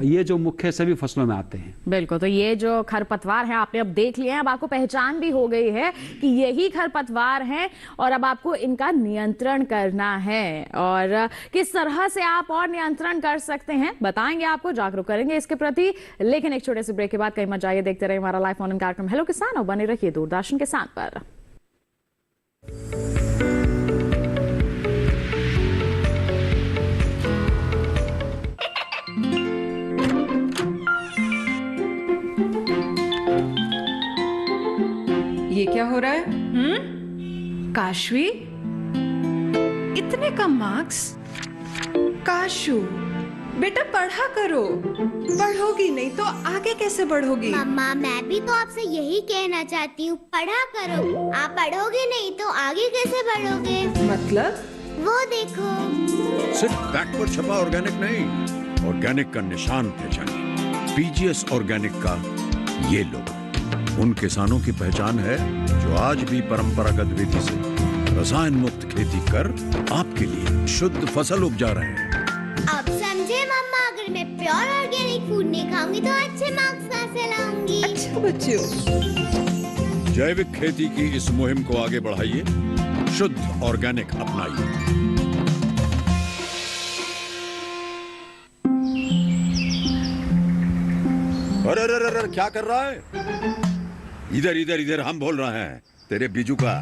[SPEAKER 3] ये जो मुख्य सभी फसलों में आते हैं।
[SPEAKER 2] बिल्कुल, तो ये जो खरपतवार है आपने अब देख लिया है, अब आपको पहचान भी हो गई है कि यही खरपतवार हैं और अब आपको इनका नियंत्रण करना है। और किस तरह से आप और नियंत्रण कर सकते हैं बताएंगे, आपको जागरूक करेंगे इसके प्रति। लेकिन एक छोटे से ब्रेक के बाद कहीं मत जाइए, देखते रहिए हमारा लाइव फोन इन कार्यक्रम हेलो किसान और बने रहिए दूरदर्शन किसान पर।
[SPEAKER 15] ये क्या हो रहा है? काशवी, इतने कम मार्क्स? काशू बेटा पढ़ा करो, पढ़ोगी नहीं तो आगे कैसे बढ़ोगी?
[SPEAKER 16] मम्मा मैं भी तो आपसे यही कहना चाहती हूँ, पढ़ा करो। आप पढ़ोगे नहीं तो आगे कैसे बढ़ोगे?
[SPEAKER 15] मतलब?
[SPEAKER 16] वो देखो,
[SPEAKER 17] सिर्फ बैक पर छपा ऑर्गेनिक नहीं, ऑर्गेनिक का निशान पहचानिए। पीजीएस ऑर्गेनिक का ये लोगो उन किसानों की पहचान है जो आज भी परंपरागत विधि से रसायन मुक्त खेती कर आपके लिए शुद्ध फसल उपजा रहे हैं।
[SPEAKER 16] अब समझे मम्मा, अगर मैं प्योर ऑर्गेनिक फूड नहीं खाऊंगी तो अच्छे मार्क्स कहाँ से लाऊंगी?
[SPEAKER 15] अच्छा बच्चों,
[SPEAKER 17] जैविक खेती की इस मुहिम को आगे बढ़ाइए, शुद्ध ऑर्गेनिक अपनाइए। अरे अरे अरे क्या कर रहा है? इधर इधर इधर, हम बोल रहे हैं तेरे बीजू का।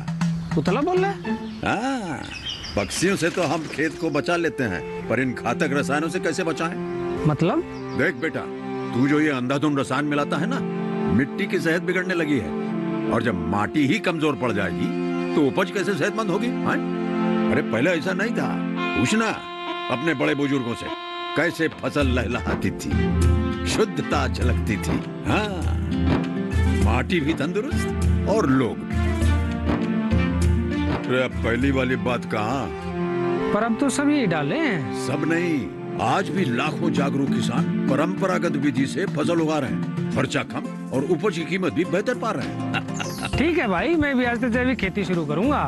[SPEAKER 10] पुतला बोल रहा है?
[SPEAKER 17] हाँ, पक्षियों से तो हम खेत को बचा लेते हैं, पर इन घातक रसायनों से कैसे बचाएं?
[SPEAKER 10] मतलब?
[SPEAKER 17] देख बेटा, तू जो ये अंधाधुंध रसायन मिलाता है ना, मिट्टी की सेहत बिगड़ने लगी है। और जब माटी ही कमजोर पड़ जाएगी तो उपज कैसे सेहतमंद होगी? हाँ? अरे पहले ऐसा नहीं था, पूछना अपने बड़े बुजुर्गों से, कैसे फसल लहलहाती थी, शुद्धता झलकती थी। हाँ, माटी भी तंदुरुस्त और लोग भी। अब पहली वाली बात कहाँ?
[SPEAKER 10] पर अब तो सभी डाले हैं।
[SPEAKER 17] सब नहीं, आज भी लाखों जागरूक किसान परंपरागत विधि से फसल उगा रहे हैं, खर्चा कम और उपज की कीमत भी बेहतर पा रहे हैं।
[SPEAKER 10] ठीक है भाई, मैं भी आज से जैविक खेती शुरू करूंगा।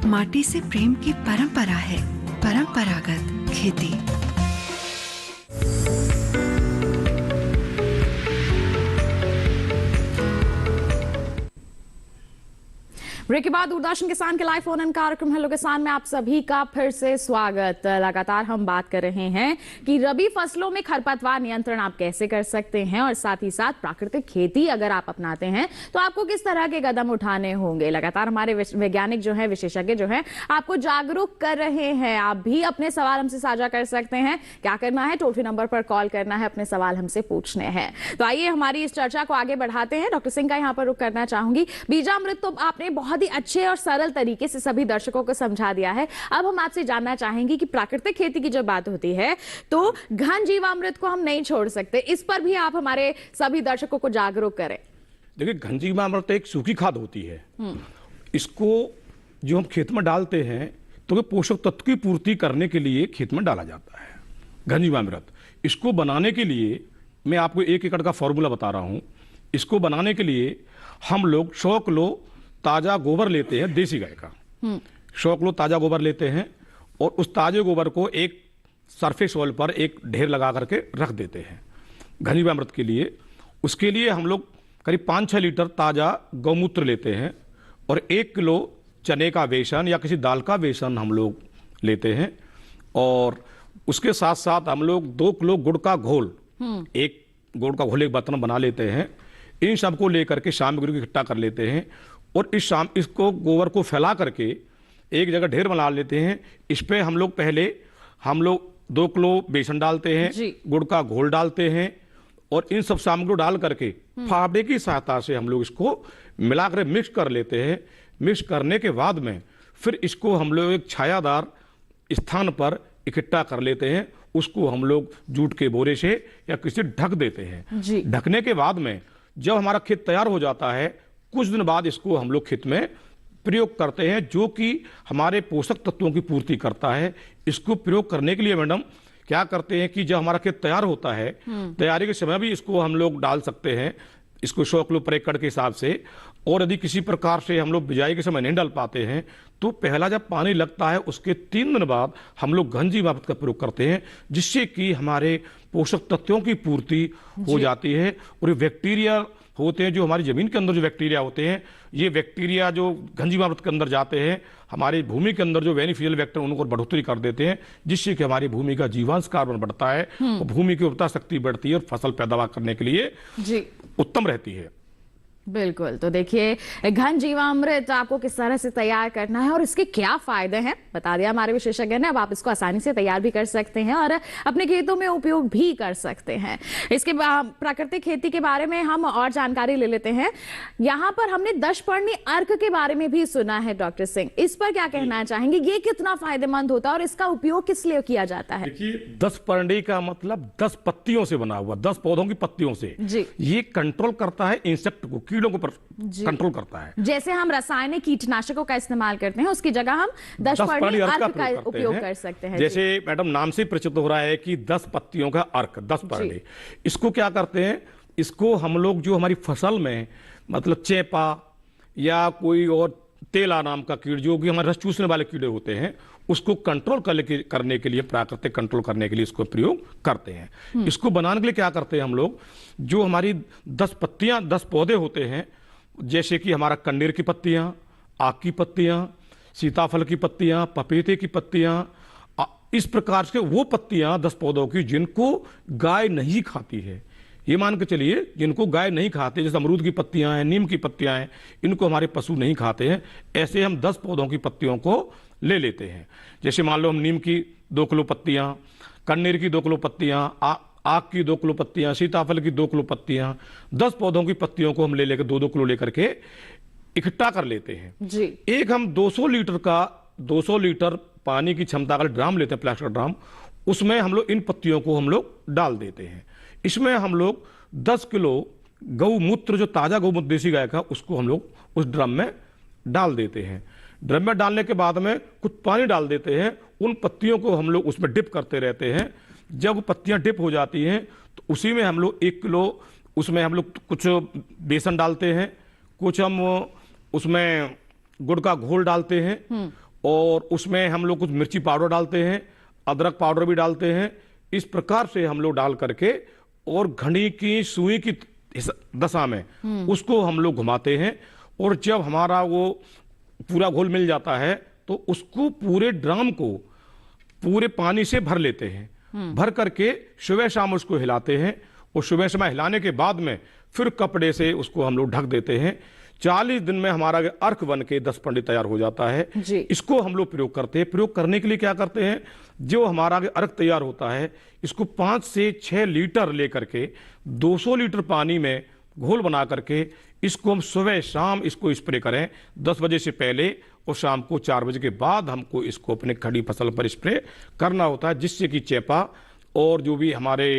[SPEAKER 15] माटी से प्रेम की परंपरा है परंपरागत खेती।
[SPEAKER 2] ब्रेक के बाद दूरदर्शन किसान के लाइव फोन इन कार्यक्रम हेलो किसान में आप सभी का फिर से स्वागत। लगातार हम बात कर रहे हैं कि रबी फसलों में खरपतवार नियंत्रण आप कैसे कर सकते हैं और साथ ही साथ प्राकृतिक खेती अगर आप अपनाते हैं तो आपको किस तरह के कदम उठाने होंगे। लगातार हमारे वैज्ञानिक जो है, विशेषज्ञ जो है, आपको जागरूक कर रहे हैं। आप भी अपने सवाल हमसे साझा कर सकते हैं। क्या करना है? टोल फ्री नंबर पर कॉल करना है, अपने सवाल हमसे पूछने हैं। तो आइए हमारी इस चर्चा को आगे बढ़ाते हैं। डॉक्टर सिंह का यहाँ पर रुख करना चाहूंगी। बीजामृत तो आपने बहुत ही अच्छे और सरल तरीके से सभी दर्शकों को समझा दिया है। अब हम आपसे जानना चाहेंगे कि प्राकृतिक खेती की जब बात होती है तो घन जीवामृत को हम नहीं छोड़ सकते, इस पर भी आप हमारे सभी दर्शकों को जागरूक करें।
[SPEAKER 5] देखिए, घन जीवामृत एक सूखी खाद होती है। इसको जो हम खेत में डालते हैं तो पोषक तत्व की पूर्ति करने के लिए खेत में डाला जाता है घन जीवामृत। इसको बनाने के लिए मैं आपको 1 एकड़ का फॉर्मूला बता रहा हूं। इसको बनाने के लिए हम लोग 100 किलो ताजा गोबर लेते हैं, देसी गाय का 100 किलो ताजा गोबर लेते हैं और उस ताजे गोबर को एक सरफेस सॉइल पर एक ढेर लगा करके रख देते हैं घन जीवामृत के लिए। उसके लिए हम लोग करीब 5-6 लीटर ताजा गौमूत्र लेते हैं और 1 किलो चने का बेसन या किसी दाल का बेसन हम लोग लेते हैं और उसके साथ साथ हम लोग 2 किलो गुड़ का घोल 1 गुड़ का घोल एक बर्तन बना लेते हैं। इन सबको लेकर के सामग्री को इकट्ठा कर लेते हैं और इसको गोबर को फैला करके एक जगह ढेर बना लेते हैं। इस पे हम लोग 2 किलो बेसन डालते हैं, गुड़ का घोल डालते हैं और इन सब सामग्री को डाल करके फावड़े की सहायता से हम लोग इसको मिलाकर मिक्स कर लेते हैं। मिक्स करने के बाद में फिर इसको हम लोग एक छायादार स्थान पर इकट्ठा कर लेते हैं। उसको हम लोग जूट के बोरे से या किसी ढक देते हैं। ढकने के बाद में जब हमारा खेत तैयार हो जाता है, कुछ दिन बाद इसको हम लोग खेत में प्रयोग करते हैं, जो कि हमारे पोषक तत्वों की पूर्ति करता है। इसको प्रयोग करने के लिए मैडम क्या करते हैं कि जब हमारा खेत तैयार होता है, तैयारी के समय भी इसको हम लोग डाल सकते हैं, इसको 100 किलो पर एकड़ के हिसाब से। और यदि किसी प्रकार से हम लोग बिजाई के समय नहीं डाल पाते हैं तो पहला जब पानी लगता है उसके 3 दिन बाद हम लोग घन जीवामृत का प्रयोग करते हैं, जिससे कि हमारे पोषक तत्वों की पूर्ति हो जाती है। और ये बैक्टीरिया होते हैं जो हमारी जमीन के अंदर जो बैक्टीरिया होते हैं, ये बैक्टीरिया जो घन जीवामृत के अंदर जाते हैं, हमारी भूमि के अंदर जो बेनिफिशियल बैक्टीरिया उनको बढ़ोतरी कर देते हैं, जिससे कि हमारी भूमि का जीवांश कार्बन बढ़ता है और भूमि की उर्वरता शक्ति बढ़ती है और फसल पैदावार करने के लिए उत्तम रहती है।
[SPEAKER 2] बिल्कुल। तो देखिए घन जीवामृत आपको किस तरह से तैयार करना है और इसके क्या फायदे हैं बता दिया हमारे विशेषज्ञ ने। अब आप इसको आसानी से तैयार भी कर सकते हैं और अपने खेतों में उपयोग भी कर सकते हैं। इसके प्राकृतिक खेती के बारे में हम और जानकारी ले लेते हैं। यहाँ पर हमने दशपर्णी अर्क के बारे में भी सुना है डॉक्टर सिंह, इस पर क्या कहना चाहेंगे? ये कितना फायदेमंद होता है और इसका उपयोग किस लिए किया जाता है?
[SPEAKER 5] देखिए 10 पर्णी का मतलब 10 पत्तियों से बना हुआ, 10 पौधों की पत्तियों से। ये कंट्रोल करता है इंसेक्ट को, कीड़ों को कंट्रोल करता है।
[SPEAKER 2] जैसे हम रासायनिक कीटनाशकों का इस्तेमाल करते हैं, उसकी जगह हम दशपर्णी अर्क का उपयोग कर सकते हैं।
[SPEAKER 5] जैसे मैडम नाम से प्रचित हो रहा है कि 10 पत्तियों का अर्क, 10 पर्णी। इसको क्या करते हैं, इसको हम लोग जो हमारी फसल में मतलब चेपा या कोई और तेला नाम का कीड़ जो कि हमारे रस चूसने वाले कीड़े होते हैं, उसको कंट्रोल करने के लिए, प्राकृतिक कंट्रोल करने के लिए इसको प्रयोग करते हैं। इसको बनाने के लिए क्या करते हैं हम लोग, जो हमारी 10 पत्तियां, 10 पौधे होते हैं, जैसे कि हमारा कन्नेर की पत्तियां, आक की पत्तियां, सीताफल की पत्तियां, पपीते की पत्तियां, इस प्रकार से वो पत्तियां 10 पौधों की जिनको गाय नहीं खाती है, ये मान के चलिए जिनको गाय नहीं खाते, जैसे अमरूद की पत्तियां हैं, नीम की पत्तियां हैं, इनको हमारे पशु नहीं खाते हैं, ऐसे हम 10 पौधों की पत्तियों को ले लेते हैं। जैसे मान लो हम नीम की 2 किलो पत्तियां, कन्नेर की 2 किलो पत्तियां, आक की 2 किलो पत्तियां, सीताफल की 2 किलो पत्तियां, 10 पौधों की पत्तियों को हम ले लेकर 2-2 किलो लेकर के इकट्ठा कर लेते हैं। एक हम 200 लीटर पानी की क्षमता का ड्राम लेते हैं, प्लास्टिक ड्राम, उसमें हम लोग इन पत्तियों को हम लोग डाल देते हैं। इसमें हम लोग 10 किलो गौमूत्र, जो ताजा गौमूत्र देसी गाय का, उसको हम लोग उस ड्रम में डाल देते हैं। ड्रम में डालने के बाद में कुछ पानी डाल देते हैं, उन पत्तियों को हम लोग उसमें डिप करते रहते हैं। जब पत्तियां डिप हो जाती हैं तो उसी में हम लोग 1 किलो उसमें हम लोग कुछ बेसन डालते हैं, कुछ हम उसमें गुड़ का घोल डालते हैं और उसमें हम लोग कुछ मिर्ची पाउडर डालते हैं, अदरक पाउडर भी डालते हैं। इस प्रकार से हम लोग डाल करके और घड़ी की सुई की दशा में उसको हम लोग घुमाते हैं और जब हमारा वो पूरा घोल मिल जाता है तो उसको पूरे ड्राम को पूरे पानी से भर लेते हैं। भर करके सुबह शाम उसको हिलाते हैं और सुबह शाम हिलाने के बाद में फिर कपड़े से उसको हम लोग ढक देते हैं। 40 दिन में हमारा अर्क बन के 10 पर्णी तैयार हो जाता है। इसको हम लोग प्रयोग करते हैं। प्रयोग करने के लिए क्या करते हैं, जो हमारा अर्क तैयार होता है इसको 5 से 6 लीटर लेकर के 200 लीटर पानी में घोल बना करके इसको हम सुबह शाम इसको स्प्रे करें 10 बजे से पहले और शाम को 4 बजे के बाद हमको इसको अपने खड़ी फसल पर स्प्रे करना होता है, जिससे कि चेपा और जो भी हमारे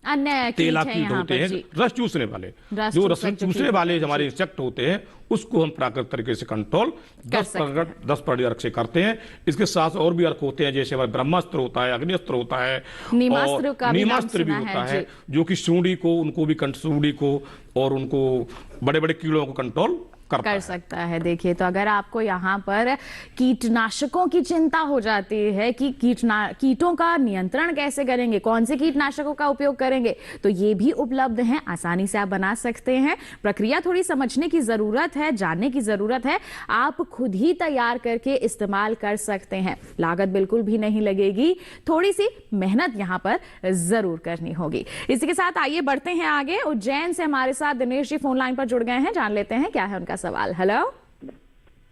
[SPEAKER 2] अन्य
[SPEAKER 5] तेला कीट होते हैं, रस चूसने वाले, जो रस चूसने वाले हमारे इंसेक्ट होते हैं, उसको हम प्राकृतिक तरीके से कंट्रोल 10 पर्णी अर्क से करते हैं। इसके साथ और भी अर्क होते हैं, जैसे हमारा ब्रह्मास्त्र होता है, अग्निस्त्र होता है, नीमास्त्र भी होता है, जो कि सूंडी को, उनको भी सूंडी को और उनको बड़े बड़े कीड़ों को कंट्रोल
[SPEAKER 2] कर सकता है। देखिए, तो अगर आपको यहाँ पर कीटनाशकों की चिंता हो जाती है कि कीटों का नियंत्रण कैसे करेंगे, कौन से कीटनाशकों का उपयोग करेंगे, तो ये भी उपलब्ध हैं, आसानी से आप बना सकते हैं। प्रक्रिया थोड़ी समझने की जरूरत है, जानने की जरूरत है, आप खुद ही तैयार करके इस्तेमाल कर सकते हैं। लागत बिल्कुल भी नहीं लगेगी, थोड़ी सी मेहनत यहाँ पर जरूर करनी होगी। इसी के साथ आइए बढ़ते हैं आगे। उज्जैन से हमारे साथ दिनेश जी फोन लाइन पर जुड़ गए हैं, जान लेते हैं क्या है उनका सवाल। हेलो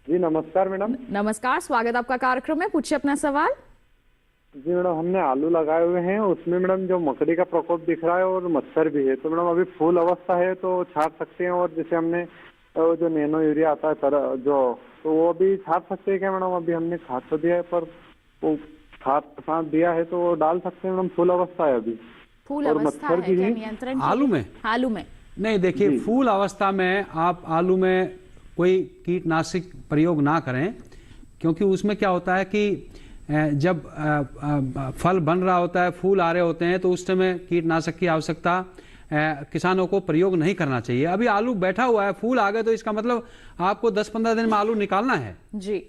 [SPEAKER 18] जी, नमस्कार मैडम।
[SPEAKER 2] नमस्कार, स्वागत आपका कार्यक्रम में, पूछिए अपना सवाल।
[SPEAKER 18] जी मैडम, हमने आलू लगाए हुए हैं, उसमें मैडम जो मकड़ी का प्रकोप दिख रहा है और मच्छर भी है, तो मैडम अभी फूल अवस्था है तो छाट सकते हैं, और जैसे हमने जो नैनो यूरिया आता है तो वो भी छाट सकते हैं क्या मैडम? अभी हमने खाद तो दिया है, पर वो खाद के साथ दिया है तो वो डाल सकते हैं मैडम? फूल अवस्था है अभी,
[SPEAKER 2] फूल
[SPEAKER 18] और
[SPEAKER 2] अवस्था
[SPEAKER 18] मच्छर
[SPEAKER 2] है
[SPEAKER 18] भी
[SPEAKER 2] क्या
[SPEAKER 18] है
[SPEAKER 2] नियंत्रण?
[SPEAKER 3] आलू में नहीं। देखिए, फूल अवस्था में आप आलू में कोई कीटनाशक प्रयोग ना करें, क्योंकि उसमें क्या होता है कि जब फल बन रहा होता है, फूल आ रहे होते हैं, तो उस समय कीटनाशक की आवश्यकता किसानों को प्रयोग नहीं करना चाहिए। अभी आलू बैठा हुआ है, फूल आ गए, तो इसका मतलब आपको 10-15 दिन में आलू निकालना है।
[SPEAKER 2] जी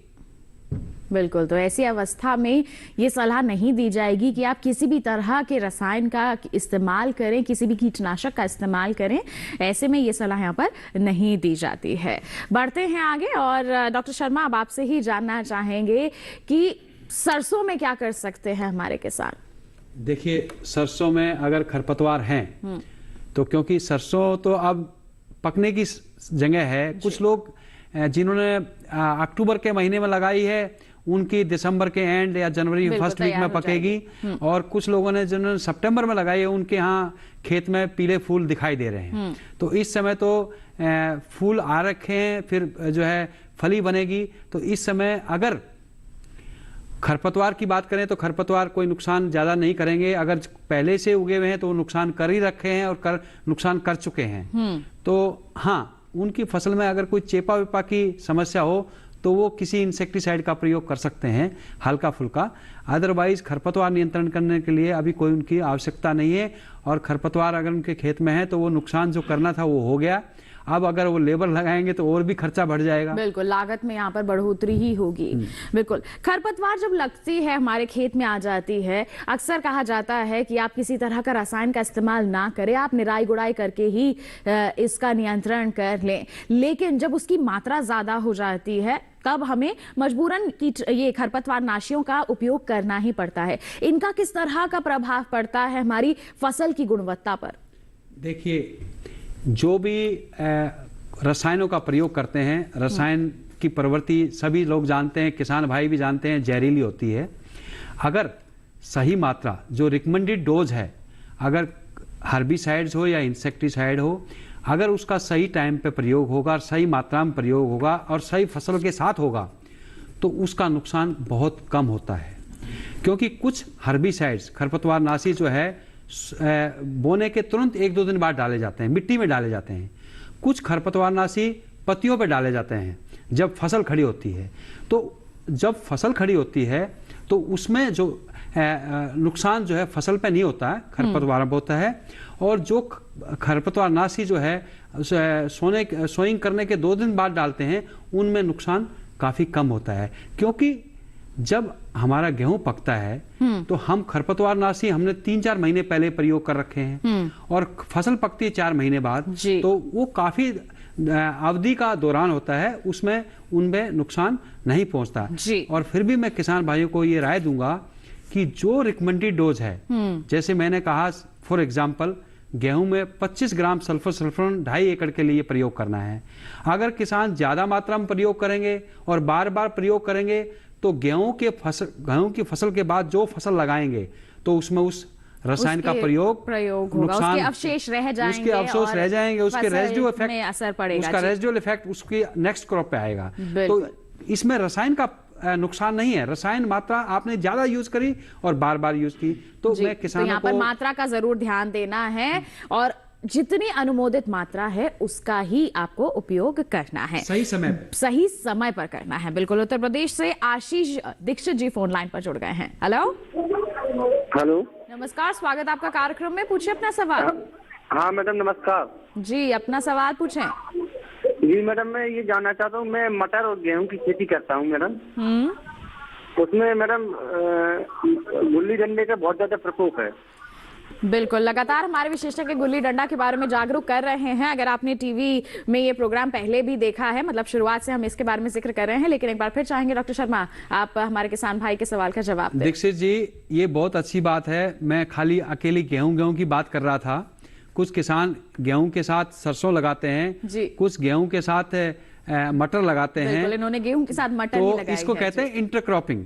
[SPEAKER 2] बिल्कुल, तो ऐसी अवस्था में ये सलाह नहीं दी जाएगी कि आप किसी भी तरह के रसायन का इस्तेमाल करें, किसी भी कीटनाशक का इस्तेमाल करें। ऐसे में ये सलाह यहाँ पर नहीं दी जाती है। बढ़ते हैं आगे, और डॉक्टर शर्मा, अब आपसे ही जानना चाहेंगे कि सरसों में क्या कर सकते हैं हमारे किसान?
[SPEAKER 3] देखिए, सरसों में अगर खरपतवार हैं तो, क्योंकि सरसों तो अब पकने की जगह है, कुछ लोग जिन्होंने अक्टूबर के महीने में लगाई है उनकी दिसंबर के एंड या जनवरी फर्स्ट वीक में पकेगी, और कुछ लोगों ने जिन्होंने सितंबर में लगाई है उनके यहाँ खेत में पीले फूल दिखाई दे रहे हैं। तो इस समय तो फूल आ रखे हैं, फिर जो है फली बनेगी। तो इस समय अगर खरपतवार की बात करें तो खरपतवार कोई नुकसान ज्यादा नहीं करेंगे। अगर पहले से उगे हुए हैं तो वो नुकसान कर ही रखे हैं और नुकसान कर चुके हैं। तो हाँ, उनकी फसल में अगर कोई चेपा वेपा की समस्या हो तो वो किसी इंसेक्टिसाइड का प्रयोग कर सकते हैं, हल्का फुल्का। अदरवाइज खरपतवार नियंत्रण करने के लिए अभी कोई उनकी आवश्यकता नहीं है, और खरपतवार अगर उनके खेत में है तो वो नुकसान जो करना था वो हो गया। अब अगर वो लेबर लगाएंगे तो और भी खर्चा बढ़ जाएगा।
[SPEAKER 2] बिल्कुल, लागत में यहाँ पर बढ़ोतरी ही होगी। बिल्कुल, खरपतवार जब लगती है, हमारे खेत में आ जाती है, अक्सर कहा जाता है कि आप किसी तरह का रसायन का इस्तेमाल ना करें, आप निराई गुड़ाई करके ही इसका नियंत्रण कर लें। लेकिन जब उसकी मात्रा ज्यादा हो जाती है तब हमें मजबूरन ये खरपतवार नाशियों का उपयोग करना ही पड़ता है। इनका किस तरह का प्रभाव पड़ता है हमारी फसल की गुणवत्ता पर?
[SPEAKER 3] देखिए, जो भी रसायनों का प्रयोग करते हैं, रसायन की प्रवृत्ति सभी लोग जानते हैं, किसान भाई भी जानते हैं, जहरीली होती है। अगर सही मात्रा जो रिकमेंडेड डोज है, अगर हर्बिसाइड्स हो या इंसेक्टिसाइड हो, अगर उसका सही टाइम पे प्रयोग होगा, सही मात्रा में प्रयोग होगा और सही फसल के साथ होगा, तो उसका नुकसान बहुत कम होता है। क्योंकि कुछ हर्बिसाइड्स, खरपतवार नाशी जो है, बोने के तुरंत 1-2 दिन बाद डाले जाते हैं, मिट्टी में डाले जाते हैं। कुछ खरपतवार नाशी पत्तियों पे डाले जाते हैं जब फसल खड़ी होती है। तो जब फसल खड़ी होती है तो उसमें जो नुकसान जो है फसल पे नहीं होता है, खरपतवार पे होता है। और जो खरपतवार नाशी जो है सोइंग करने के 2 दिन बाद डालते हैं, उनमें नुकसान काफी कम होता है। क्योंकि जब हमारा गेहूं पकता है तो हम खरपतवार नाशी हमने 3-4 महीने पहले प्रयोग कर रखे हैं, और फसल पकती है 4 महीने बाद, तो वो काफी अवधि का दौरान होता है, उसमें उनमें नुकसान नहीं पहुंचता। और फिर भी मैं किसान भाइयों को ये राय दूंगा कि जो रिकमेंडेड डोज है, जैसे मैंने कहा फॉर एग्जाम्पल गेहूं में 25 ग्राम सल्फर सल्फोन 2.5 एकड़ के लिए प्रयोग करना है। अगर किसान ज्यादा मात्रा में प्रयोग करेंगे और बार बार प्रयोग करेंगे तो गेहूं की फसल के बाद जो फसल लगाएंगे तो उसमें उस रसायन का प्रयोग
[SPEAKER 2] होगा, उसके अवशेष रह जाएंगे,
[SPEAKER 3] उसके रेजिडुअल इफेक्ट
[SPEAKER 2] में असर पड़ेगा,
[SPEAKER 3] उसका रेजिडुअल इफेक्ट उसकी नेक्स्ट क्रॉप पे आएगा। तो इसमें रसायन का नुकसान नहीं है। रसायन मात्रा आपने ज्यादा यूज करी और बार बार यूज की, तो मैं किसानों को
[SPEAKER 2] यहाँ पर मात्रा का जरूर ध्यान देना है, और जितनी अनुमोदित मात्रा है उसका ही आपको उपयोग करना है, सही समय पर करना है। बिल्कुल। उत्तर प्रदेश से आशीष दीक्षित जी फोन लाइन पर जुड़ गए हैं। हेलो, नमस्कार, स्वागत आपका कार्यक्रम में, पूछिए अपना सवाल।
[SPEAKER 18] हाँ मैडम, नमस्कार
[SPEAKER 2] जी, अपना सवाल पूछें।
[SPEAKER 19] जी मैडम, मैं ये जानना चाहता हूँ, मैं मटर और गेहूं की खेती करता हूँ मैडम। उसमें मैडम गुल्ली डंडे का बहुत ज्यादा प्रकोप है।
[SPEAKER 2] बिल्कुल, लगातार हमारे विशेषज्ञ गुल्ली डंडा के बारे में जागरूक कर रहे हैं। अगर आपने टीवी में ये प्रोग्राम पहले भी देखा है, मतलब शुरुआत से हम इसके बारे में जिक्र कर रहे हैं, लेकिन एक बार फिर चाहेंगे डॉक्टर शर्मा आप हमारे किसान भाई के सवाल का जवाब दें।
[SPEAKER 3] दीक्षित जी, ये बहुत अच्छी बात है। मैं खाली अकेली गेहूं की बात कर रहा था। कुछ किसान गेहूं के साथ सरसों लगाते हैं, कुछ गेहूं के साथ मटर लगाते हैं।
[SPEAKER 2] इन्होंने गेहूं के साथ मटर ही लगाई
[SPEAKER 3] इसको कहते हैं इंटरक्रॉपिंग,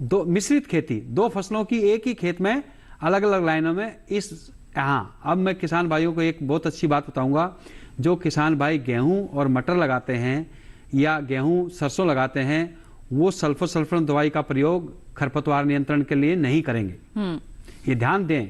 [SPEAKER 3] दो मिश्रित खेती, दो फसलों की एक ही खेत में अलग अलग लाइनों में। अब मैं किसान भाइयों को एक बहुत अच्छी बात बताऊंगा। जो किसान भाई गेहूं और मटर लगाते हैं या गेहूं सरसों लगाते हैं, वो सल्फर दवाई का प्रयोग खरपतवार नियंत्रण के लिए नहीं करेंगे। ये ध्यान दें,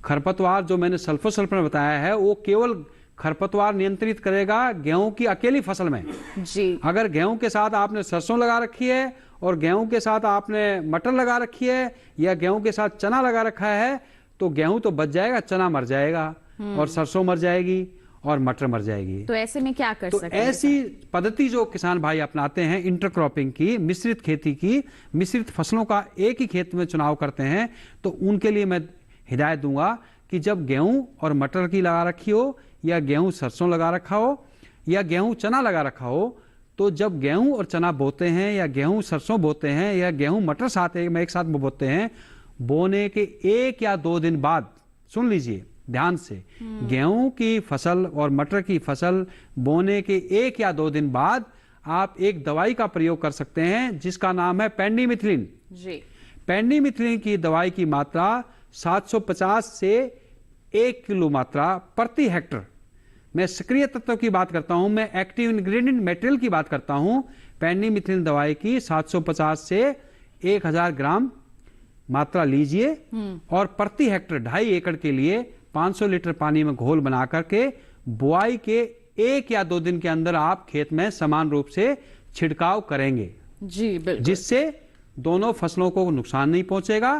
[SPEAKER 3] खरपतवार जो मैंने सल्फर बताया है वो केवल खरपतवार नियंत्रित करेगा गेहूं की अकेली फसल में
[SPEAKER 2] जी।
[SPEAKER 3] अगर गेहूं के साथ आपने सरसों लगा रखी है और गेहूं के साथ आपने मटर लगा रखी है या गेहूं के साथ चना लगा रखा है, तो गेहूं तो बच जाएगा, चना मर जाएगा और सरसों मर जाएगी और मटर मर जाएगी।
[SPEAKER 2] तो ऐसे में क्या कर सकते हैं?
[SPEAKER 3] ऐसी पद्धति जो किसान भाई अपनाते हैं इंटरक्रॉपिंग की, मिश्रित खेती की, मिश्रित फसलों का एक ही खेत में चुनाव करते हैं, तो उनके लिए मैं हिदायत दूंगा कि जब गेहूं और मटर की लगा रखी हो या गेहूं सरसों लगा रखा हो या गेहूं चना लगा रखा हो, तो जब गेहूं और चना बोते हैं या गेहूं सरसों बोते हैं या गेहूं मटर साथ एक साथ बोते हैं, बोने के 1 या 2 दिन बाद, सुन लीजिए ध्यान से, गेहूं की फसल और मटर की फसल बोने के 1 या 2 दिन बाद आप एक दवाई का प्रयोग कर सकते हैं जिसका नाम है पेंडिमिथिलिन
[SPEAKER 2] जी।
[SPEAKER 3] पेंडिमिथिलिन की दवाई की मात्रा 750 से 1 किलो मात्रा प्रति हेक्टर। मैं सक्रिय तत्व की बात करता हूं, मैं एक्टिव इंग्रेडिएंट मटेरियल की बात करता हूं। पेंडिमिथिलिन दवाई की 750 से 1000 ग्राम मात्रा लीजिए और प्रति हेक्टर 2.5 एकड़ के लिए 500 लीटर पानी में घोल बना करके बुआई के 1 या 2 दिन के अंदर आप खेत में समान रूप से छिड़काव करेंगे
[SPEAKER 2] जी। बिल्कुल,
[SPEAKER 3] जिससे दोनों फसलों को नुकसान नहीं पहुंचेगा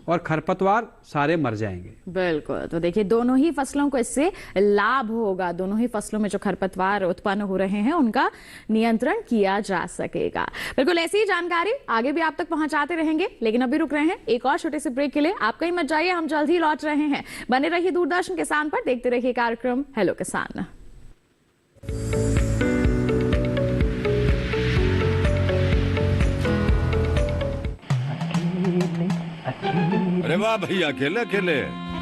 [SPEAKER 3] और खरपतवार सारे मर जाएंगे।
[SPEAKER 2] बिल्कुल, तो देखिए दोनों ही फसलों को इससे लाभ होगा। दोनों ही फसलों में जो खरपतवार उत्पन्न हो रहे हैं उनका नियंत्रण किया जा सकेगा। बिल्कुल ऐसी ही जानकारी आगे भी आप तक पहुंचाते रहेंगे, लेकिन अभी रुक रहे हैं एक और छोटे से ब्रेक के लिए। आप कहीं मत जाइए, हम जल्द ही लौट रहे हैं। बने रहिए दूरदर्शन किसान पर, देखते रहिए कार्यक्रम हेलो किसान।
[SPEAKER 17] अरे वाह भैया, अकेले अकेले।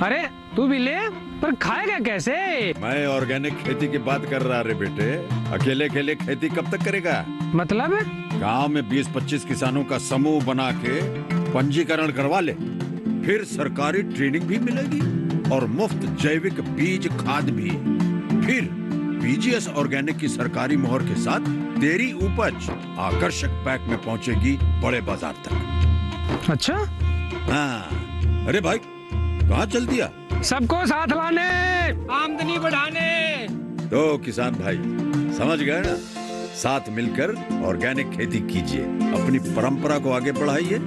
[SPEAKER 20] अरे तू भी ले, पर खाएगा कैसे?
[SPEAKER 17] मैं ऑर्गेनिक खेती की बात कर रहा रे बेटे। अकेले अकेले खेती कब तक करेगा?
[SPEAKER 20] मतलब
[SPEAKER 17] गांव में 20-25 किसानों का समूह बना के पंजीकरण करवा ले, फिर सरकारी ट्रेनिंग भी मिलेगी और मुफ्त जैविक बीज खाद भी। फिर बीजीएस ऑर्गेनिक की सरकारी मोहर के साथ तेरी उपज आकर्षक पैक में पहुंचेगी बड़े बाजार तक।
[SPEAKER 20] अच्छा
[SPEAKER 17] हाँ। अरे भाई कहाँ चल दिया?
[SPEAKER 20] सबको साथ लाने, आमदनी बढ़ाने।
[SPEAKER 17] तो किसान भाई समझ गए ना, साथ मिलकर ऑर्गेनिक खेती कीजिए, अपनी परंपरा को आगे बढ़ाइए,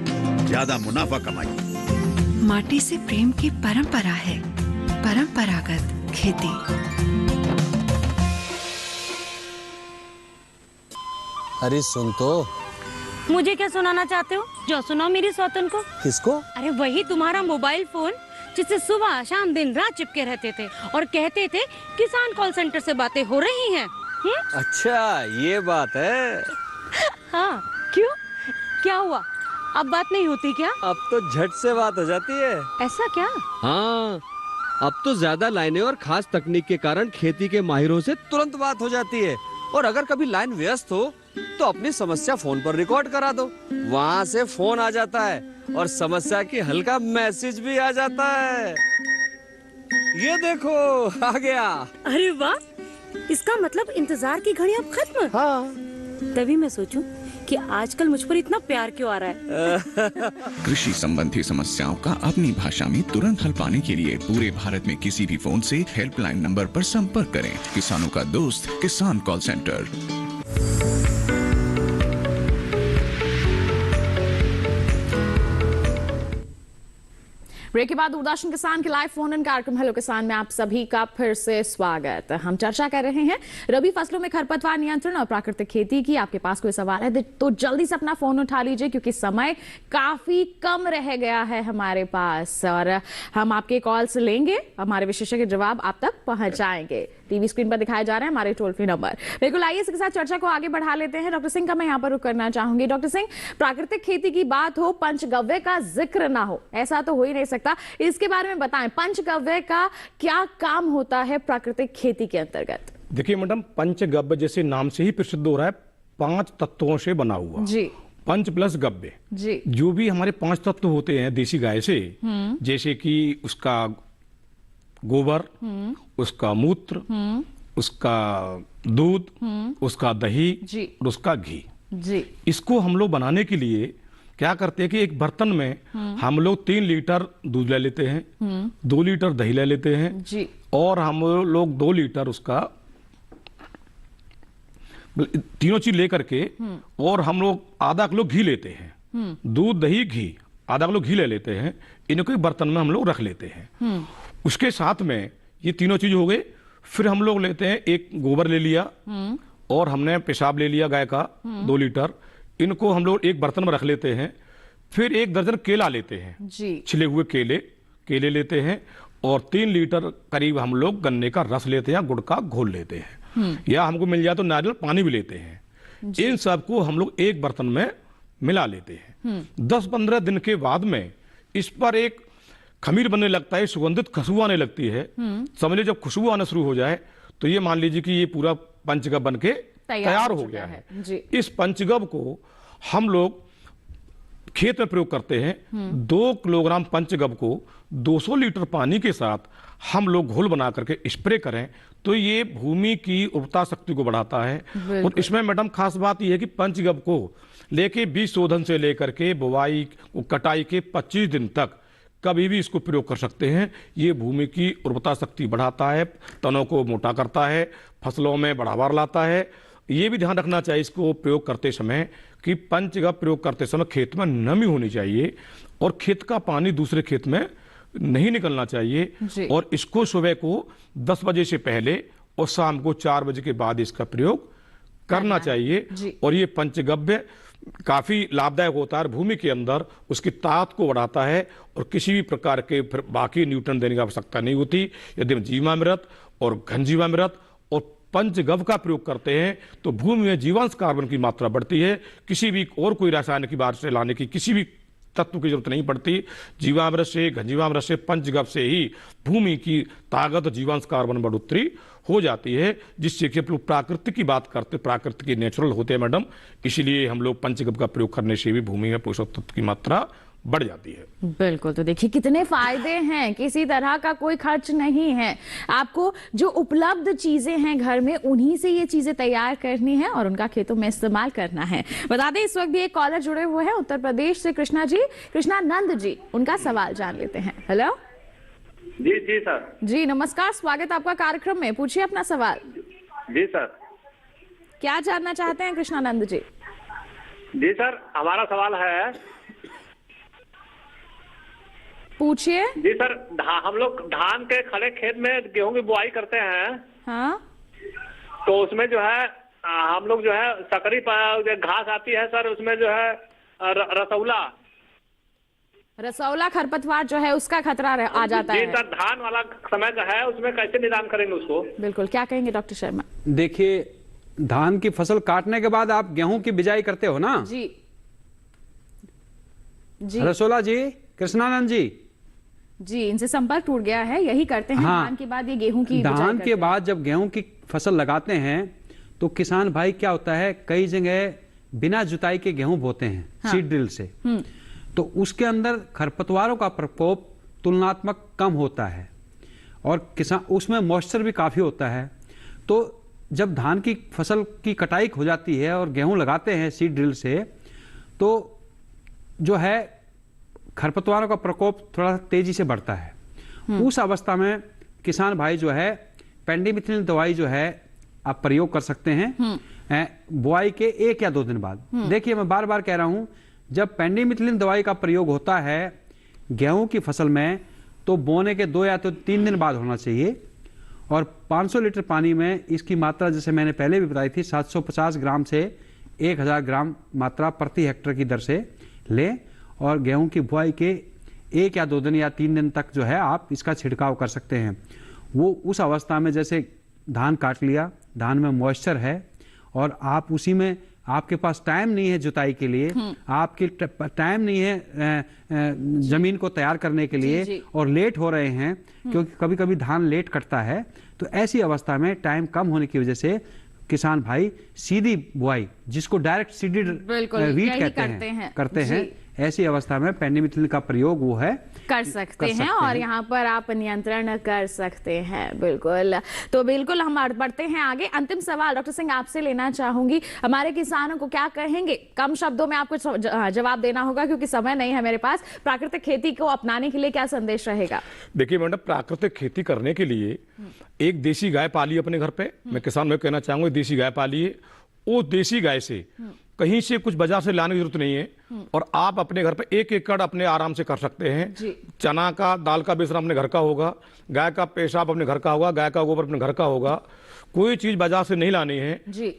[SPEAKER 17] ज्यादा मुनाफा कमाइए।
[SPEAKER 15] माटी से प्रेम की परंपरा है परंपरागत खेती।
[SPEAKER 21] अरे सुन तो।
[SPEAKER 22] मुझे क्या सुनाना चाहते हो? जो सुनाओ मेरी सौतन को।
[SPEAKER 21] किसको?
[SPEAKER 22] अरे वही तुम्हारा मोबाइल फोन जिससे सुबह शाम दिन रात चिपके रहते थे और कहते थे किसान कॉल सेंटर से बातें हो रही हैं।
[SPEAKER 21] अच्छा ये बात है।
[SPEAKER 22] हाँ क्यों, क्या हुआ? अब बात नहीं होती क्या?
[SPEAKER 21] अब तो झट से बात हो जाती है।
[SPEAKER 22] ऐसा क्या?
[SPEAKER 21] हाँ, अब तो ज्यादा लाइनें और खास तकनीक के कारण खेती के माहिरों से तुरंत बात हो जाती है। और अगर कभी लाइन व्यस्त हो तो अपनी समस्या फोन पर रिकॉर्ड करा दो, वहाँ से फोन आ जाता है और समस्या की हल का मैसेज भी आ जाता है। ये देखो आ गया।
[SPEAKER 22] अरे वाह, इसका मतलब इंतजार की घड़ी अब खत्म।
[SPEAKER 21] हाँ।
[SPEAKER 22] तभी मैं सोचूं कि आजकल मुझ पर इतना प्यार क्यों आ रहा है।
[SPEAKER 23] कृषि संबंधी समस्याओं का अपनी भाषा में तुरंत हल पाने के लिए पूरे भारत में किसी भी फोन से हेल्पलाइन नंबर पर संपर्क करें। किसानों का दोस्त किसान कॉल सेंटर।
[SPEAKER 2] ब्रेक के बाद दूरदर्शन किसान के लाइव फोन इन कार्यक्रम हेलो किसान में आप सभी का फिर से स्वागत। हम चर्चा कर रहे हैं रबी फसलों में खरपतवार नियंत्रण और प्राकृतिक खेती की। आपके पास कोई सवाल है तो जल्दी से अपना फोन उठा लीजिए, क्योंकि समय काफी कम रह गया है हमारे पास और हम आपके कॉल्स लेंगे, हमारे विशेषज्ञ जवाब आप तक पहुंचाएंगे। टीवी स्क्रीन पर दिखाए जा रहे हैं हमारे टोल फ्री नंबर। बिल्कुल, आइए इसके साथ चर्चा को आगे बढ़ा लेते हैं। डॉक्टर सिंह का मैं यहाँ पर रुक करना चाहूंगी। डॉक्टर सिंह, प्राकृतिक खेती की बात हो, पंचगव्य का जिक्र ना हो, ऐसा तो हो ही नहीं सकता। इसके बारे में बताएं, पंचगव्य का क्या काम होता है प्राकृतिक खेती के अंतर्गत?
[SPEAKER 5] देखिए मैडम, पंचगव्य जैसे नाम से ही प्रसिद्ध हो रहा है, 5 तत्वों से बना हुआ
[SPEAKER 2] जी।
[SPEAKER 5] पंच प्लस गव्य
[SPEAKER 2] जी।
[SPEAKER 5] जो भी हमारे 5 तत्व होते हैं देसी गाय से, जैसे कि उसका गोबर, उसका मूत्र, उसका दूध, उसका दही और उसका घी
[SPEAKER 2] जी।
[SPEAKER 5] इसको हम लोग बनाने के लिए क्या करते हैं कि एक बर्तन में हम लोग 3 लीटर दूध ले लेते हैं, 2 लीटर दही ले लेते हैं
[SPEAKER 2] जी।
[SPEAKER 5] और हम लोग 2 लीटर उसका तीनों चीज लेकर के और हम लोग आधा किलो घी लेते हैं, दूध दही घी, आधा किलो घी ले लेते हैं। इनको एक बर्तन में हम लोग रख लेते हैं। उसके साथ में ये तीनों चीज हो गए। फिर हम लोग लेते हैं एक गोबर ले लिया और हमने पेशाब ले लिया गाय का 2 लीटर, इनको हम लोग एक बर्तन में रख लेते हैं। फिर 1 दर्जन केला लेते हैं
[SPEAKER 2] जी।
[SPEAKER 5] छिले हुए केले लेते हैं और 3 लीटर करीब हम लोग गन्ने का रस लेते हैं, गुड़ का घोल लेते हैं, या हमको मिल जाए तो नारियल पानी भी लेते हैं। इन सबको हम लोग एक बर्तन में मिला लेते हैं। 10-15 दिन के बाद में इस पर एक खमीर बनने लगता है, सुगंधित खुशबू आने लगती है। समझ लीजिए जब खुशबू आना शुरू हो जाए तो ये मान लीजिए कि ये पूरा पंचगव्य बन के तैयार हो गया है
[SPEAKER 2] जी।
[SPEAKER 5] इस पंचगव्य को हम लोग खेत में प्रयोग करते हैं। 2 किलोग्राम पंचगव्य को 200 लीटर पानी के साथ हम लोग घोल बना करके स्प्रे करें तो ये भूमि की उर्वरता शक्ति को बढ़ाता है। और इसमें मैडम खास बात यह है कि पंचगव्य को लेके बीज शोधन से लेकर के बुवाई कटाई के 25 दिन तक कभी भी इसको प्रयोग कर सकते हैं। ये भूमि की उर्वरता शक्ति बढ़ाता है, तनों को मोटा करता है, फसलों में बढ़ावा लाता है। ये भी ध्यान रखना चाहिए इसको प्रयोग करते समय कि पंचगव्य प्रयोग करते समय खेत में नमी होनी चाहिए और खेत का पानी दूसरे खेत में नहीं निकलना चाहिए। और इसको सुबह को 10 बजे से पहले और शाम को 4 बजे के बाद इसका प्रयोग करना चाहिए। और ये पंचगव्य काफी लाभदायक होता है, भूमि के अंदर उसकी ताकत को बढ़ाता है और किसी भी प्रकार के बाकी न्यूट्रन देने की आवश्यकता नहीं होती। यदि हम जीवामृत और घनजीवामृत और पंचगव्य का प्रयोग करते हैं तो भूमि में जीवांश कार्बन की मात्रा बढ़ती है। किसी भी और कोई रासायनिक बाहर से लाने की किसी भी तत्व की जरूरत नहीं पड़ती। जीवामृत से, घनजीवामृत से, पंचगव्य से ही भूमि की ताकत और जीवांश कार्बन बढ़ोतरी हो जाती है, जिससे कि हम लोग प्राकृतिक की बात करते, प्राकृतिक की नेचुरल होते हैं मैडम। इसीलिए हम लोग पंचगव्य का प्रयोग करने से भी भूमि में पोषक तत्व की मात्रा बढ़ जाती है।
[SPEAKER 2] बिल्कुल, तो देखिए कितने फायदे हैं, किसी तरह का कोई खर्च नहीं है। आपको जो उपलब्ध चीजें हैं घर में उन्हीं से ये चीजें तैयार करनी है और उनका खेतों में इस्तेमाल करना है। बता दें इस वक्त भी एक कॉलर जुड़े हुए हैं उत्तर प्रदेश से, कृष्णानंद जी, उनका सवाल जान लेते हैं। हेलो
[SPEAKER 19] जी सर।
[SPEAKER 2] जी नमस्कार, स्वागत आपका कार्यक्रम में, पूछिए अपना सवाल।
[SPEAKER 19] जी सर।
[SPEAKER 2] क्या जानना चाहते हैं कृष्णानंद जी?
[SPEAKER 19] जी सर, हमारा सवाल है,
[SPEAKER 2] पूछिए।
[SPEAKER 19] जी सर, हम लोग धान के खड़े खेत में गेहूं की बुआई करते हैं।
[SPEAKER 2] हाँ।
[SPEAKER 19] तो उसमें जो है हम लोग जो है सकरी घास आती है सर, उसमें जो है रसौला
[SPEAKER 2] खरपतवार जो है उसका खतरा आ जाता है।
[SPEAKER 19] जी सर, धान वाला समय का है, उसमें कैसे निदान करेंगे उसको?
[SPEAKER 2] बिल्कुल, क्या कहेंगे डॉक्टर शर्मा?
[SPEAKER 3] देखिए, धान की फसल काटने के बाद आप गेहूं की बिजाई करते हो ना
[SPEAKER 2] जी।
[SPEAKER 3] रसोला जी, कृष्णानंद जी,
[SPEAKER 2] इनसे संपर्क टूट गया है, यही करते हैं।
[SPEAKER 3] हाँ,
[SPEAKER 2] धान के बाद ये गेहूं की
[SPEAKER 3] धान के बाद जब गेहूं की फसल लगाते हैं तो किसान भाई क्या होता है, कई जगह बिना जुताई के गेहूं बोते हैं। हाँ। सीड ड्रिल से, तो उसके अंदर खरपतवारों का प्रकोप तुलनात्मक कम होता है और किसान उसमें मॉइस्चर भी काफी होता है। तो जब धान की फसल की कटाई हो जाती है और गेहूं लगाते हैं सीड ड्रिल से, तो जो है खरपतवारों का प्रकोप थोड़ा तेजी से बढ़ता है। उस अवस्था में किसान भाई जो है पेंडिमिथिलिन दवाई जो है आप प्रयोग कर सकते हैं बुआई के 1 या 2 दिन बाद। देखिए, मैं बार बार कह रहा हूं, जब पेंडिमिथिलिन दवाई का प्रयोग होता है गेहूं की फसल में तो बोने के 2 या तो 3 दिन बाद होना चाहिए। और 500 लीटर पानी में इसकी मात्रा जैसे मैंने पहले भी बताई थी 750 ग्राम से 1000 ग्राम मात्रा प्रति हेक्टेयर की दर से लें। और गेहूं की बुआई के 1 या 2 दिन या 3 दिन तक जो है आप इसका छिड़काव कर सकते हैं। वो उस अवस्था में जैसे धान काट लिया, धान में मॉइस्चर है और आप उसी में आपके पास टाइम नहीं है जुताई के लिए, आपके टाइम नहीं है जमीन को तैयार करने के लिए और लेट हो रहे हैं क्योंकि कभी कभी धान लेट कटता है, तो ऐसी अवस्था में टाइम कम होने की वजह से किसान भाई सीधी बुआई जिसको डायरेक्ट सीडेड वीट करते हैं ऐसी अवस्था में पेंडिमिथिलिन का प्रयोग वो है
[SPEAKER 2] कर सकते हैं और यहाँ पर आप नियंत्रण कर सकते हैं। बिल्कुल, तो बिल्कुल हम बढ़ते हैं आगे। अंतिम सवाल डॉक्टर सिंह आपसे लेना चाहूंगी, हमारे किसानों को क्या कहेंगे? कम शब्दों में आपको जवाब देना होगा क्योंकि समय नहीं है मेरे पास। प्राकृतिक खेती को अपनाने के लिए क्या संदेश रहेगा?
[SPEAKER 5] देखिए मैडम, प्राकृतिक खेती करने के लिए एक देसी गाय पालिए अपने घर पे। मैं किसान में कहना चाहूंगा देसी गाय पालिए। वो देसी गाय से कहीं से कुछ बाजार से लाने की जरूरत नहीं है और आप अपने घर पे 1 एकड़ अपने आराम से कर सकते हैं। चना का दाल का बेसन अपने घर का होगा, गाय का पेशाब अपने घर का होगा, गाय का गोबर अपने घर का होगा, कोई चीज बाजार से नहीं लानी है।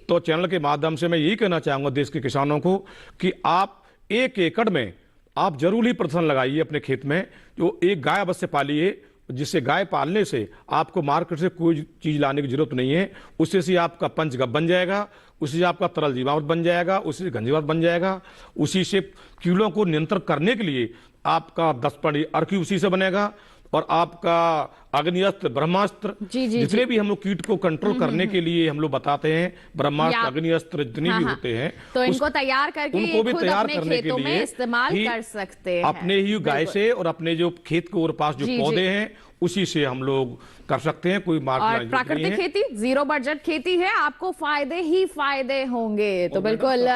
[SPEAKER 5] तो चैनल के माध्यम से मैं यही कहना चाहूंगा देश के किसानों को कि आप 1 एकड़ में आप जरूर ही प्रदर्शन लगाइए अपने खेत में। जो एक गाय अवश्य पालिए, जिससे गाय पालने से आपको मार्केट से कोई चीज लाने की जरूरत नहीं है। उससे से आपका पंचगव्य बन जाएगा, उसी से आपका तरल जीवामृत बन जाएगा, उसी से घनजीवामृत बन जाएगा, उसी से कीड़ों को नियंत्रण करने के लिए आपका 10 पड़ी अर्की उसी से बनेगा और आपका अग्निअस्त्र ब्रह्मास्त्र जितने भी हम लोग कीट को कंट्रोल करने के लिए हम लोग बताते हैं, ब्रह्मास्त्र अग्निअस्त्र जितने भी होते हैं
[SPEAKER 2] तो इनको तैयार करके
[SPEAKER 5] उनको भी तैयार करने के लिए
[SPEAKER 2] इस्तेमाल कर सकते हैं
[SPEAKER 5] अपने ही गाय से और अपने जो खेत के और पास जो पौधे हैं उसी से हम लोग कर सकते हैं। कोई
[SPEAKER 2] और प्राकृतिक खेती जीरो बजट खेती है, आपको फायदे ही फायदे होंगे। तो बिल्कुल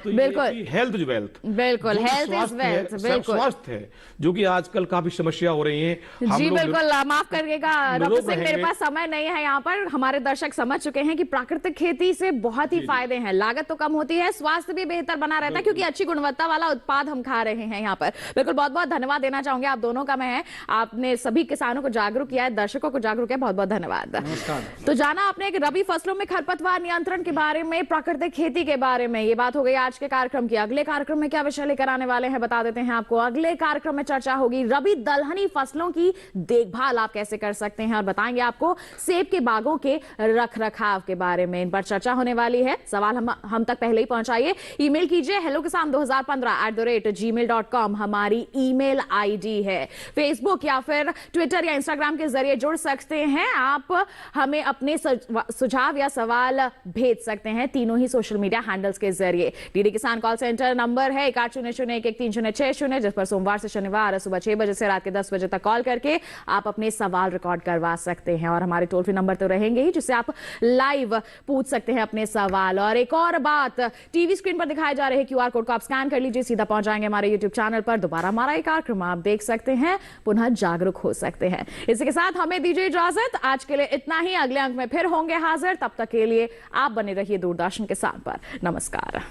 [SPEAKER 2] बिल्कुल
[SPEAKER 5] हेल्थ इज वेल्थ,
[SPEAKER 2] बिल्कुल हेल्थ इज वेल्थ, बिल्कुल
[SPEAKER 5] स्वास्थ्य है जो कि आजकल काफी समस्या हो रही है।
[SPEAKER 2] जी बिल्कुल, माफ करिएगा डॉक्टर सिंह, मेरे पास समय नहीं है यहाँ पर। हमारे दर्शक समझ चुके हैं कि प्राकृतिक खेती से बहुत ही फायदे हैं, लागत तो कम होती है, स्वास्थ्य भी बेहतर बना रहता है क्योंकि अच्छी गुणवत्ता वाला उत्पाद हम खा रहे हैं यहाँ पर। बिल्कुल, बहुत बहुत धन्यवाद देना चाहूंगे आप दोनों का मैं, आपने सभी किसानों को जागरूक किया है, दर्शकों को जागरूक किया, बहुत बहुत धन्यवाद। तो जाना आपने एक रबी फसलों में खरपतवार नियंत्रण के बारे में, प्राकृतिक खेती के बारे में, ये बात हो गई आज के कार्यक्रम की। अगले कार्यक्रम में क्या विषय लेकर आने वाले हैं बता देते हैं आपको। अगले कार्यक्रम में चर्चा होगी रबी दलहनी फसलों की देखभाल आप कैसे कर सकते हैं और बताएंगे आपको सेब के बागों के रख रखाव के बारे में, इन पर चर्चा होने वाली है। सवाल हम तक पहले ही पहुंचाइए, ईमेल कीजिए hellokisan2015@gmail.com हमारी ईमेल आईडी है। फेसबुक या फिर ट्विटर या इंस्टाग्राम के जरिए जुड़ सकते हैं आप, हमें अपने सुझाव या सवाल भेज सकते हैं तीनों ही सोशल मीडिया हैंडल्स के जरिए। डीडी किसान कॉल सेंटर नंबर है 1800113060 जिस पर सोमवार से शनिवार सुबह 6 बजे से रात के 10 बजे तक कॉल करके आप अपने सवाल रिकॉर्ड करवा सकते हैं और हमारे टोल फ्री नंबर तो रहेंगे ही जिससे आप लाइव पूछ सकते हैं अपने सवाल। और एक और बात, टीवी स्क्रीन पर दिखाए जा रहे QR कोड को आप स्कैन कर लीजिए, सीधा पहुंच जाएंगे हमारे YouTube चैनल पर। दोबारा हमारा ये कार्यक्रम आप देख सकते हैं, पुनः जागरूक हो सकते हैं। इसी के साथ हमें दीजिए इजाजत, आज के लिए इतना ही। अगले अंक में फिर होंगे हाजिर, तब तक के लिए आप बने रहिए दूरदर्शन के साथ पर। नमस्कार।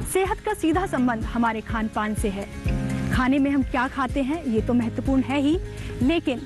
[SPEAKER 1] सेहत का सीधा संबंध हमारे खान पान से है। खाने में हम क्या खाते हैं ये तो महत्वपूर्ण है ही, लेकिन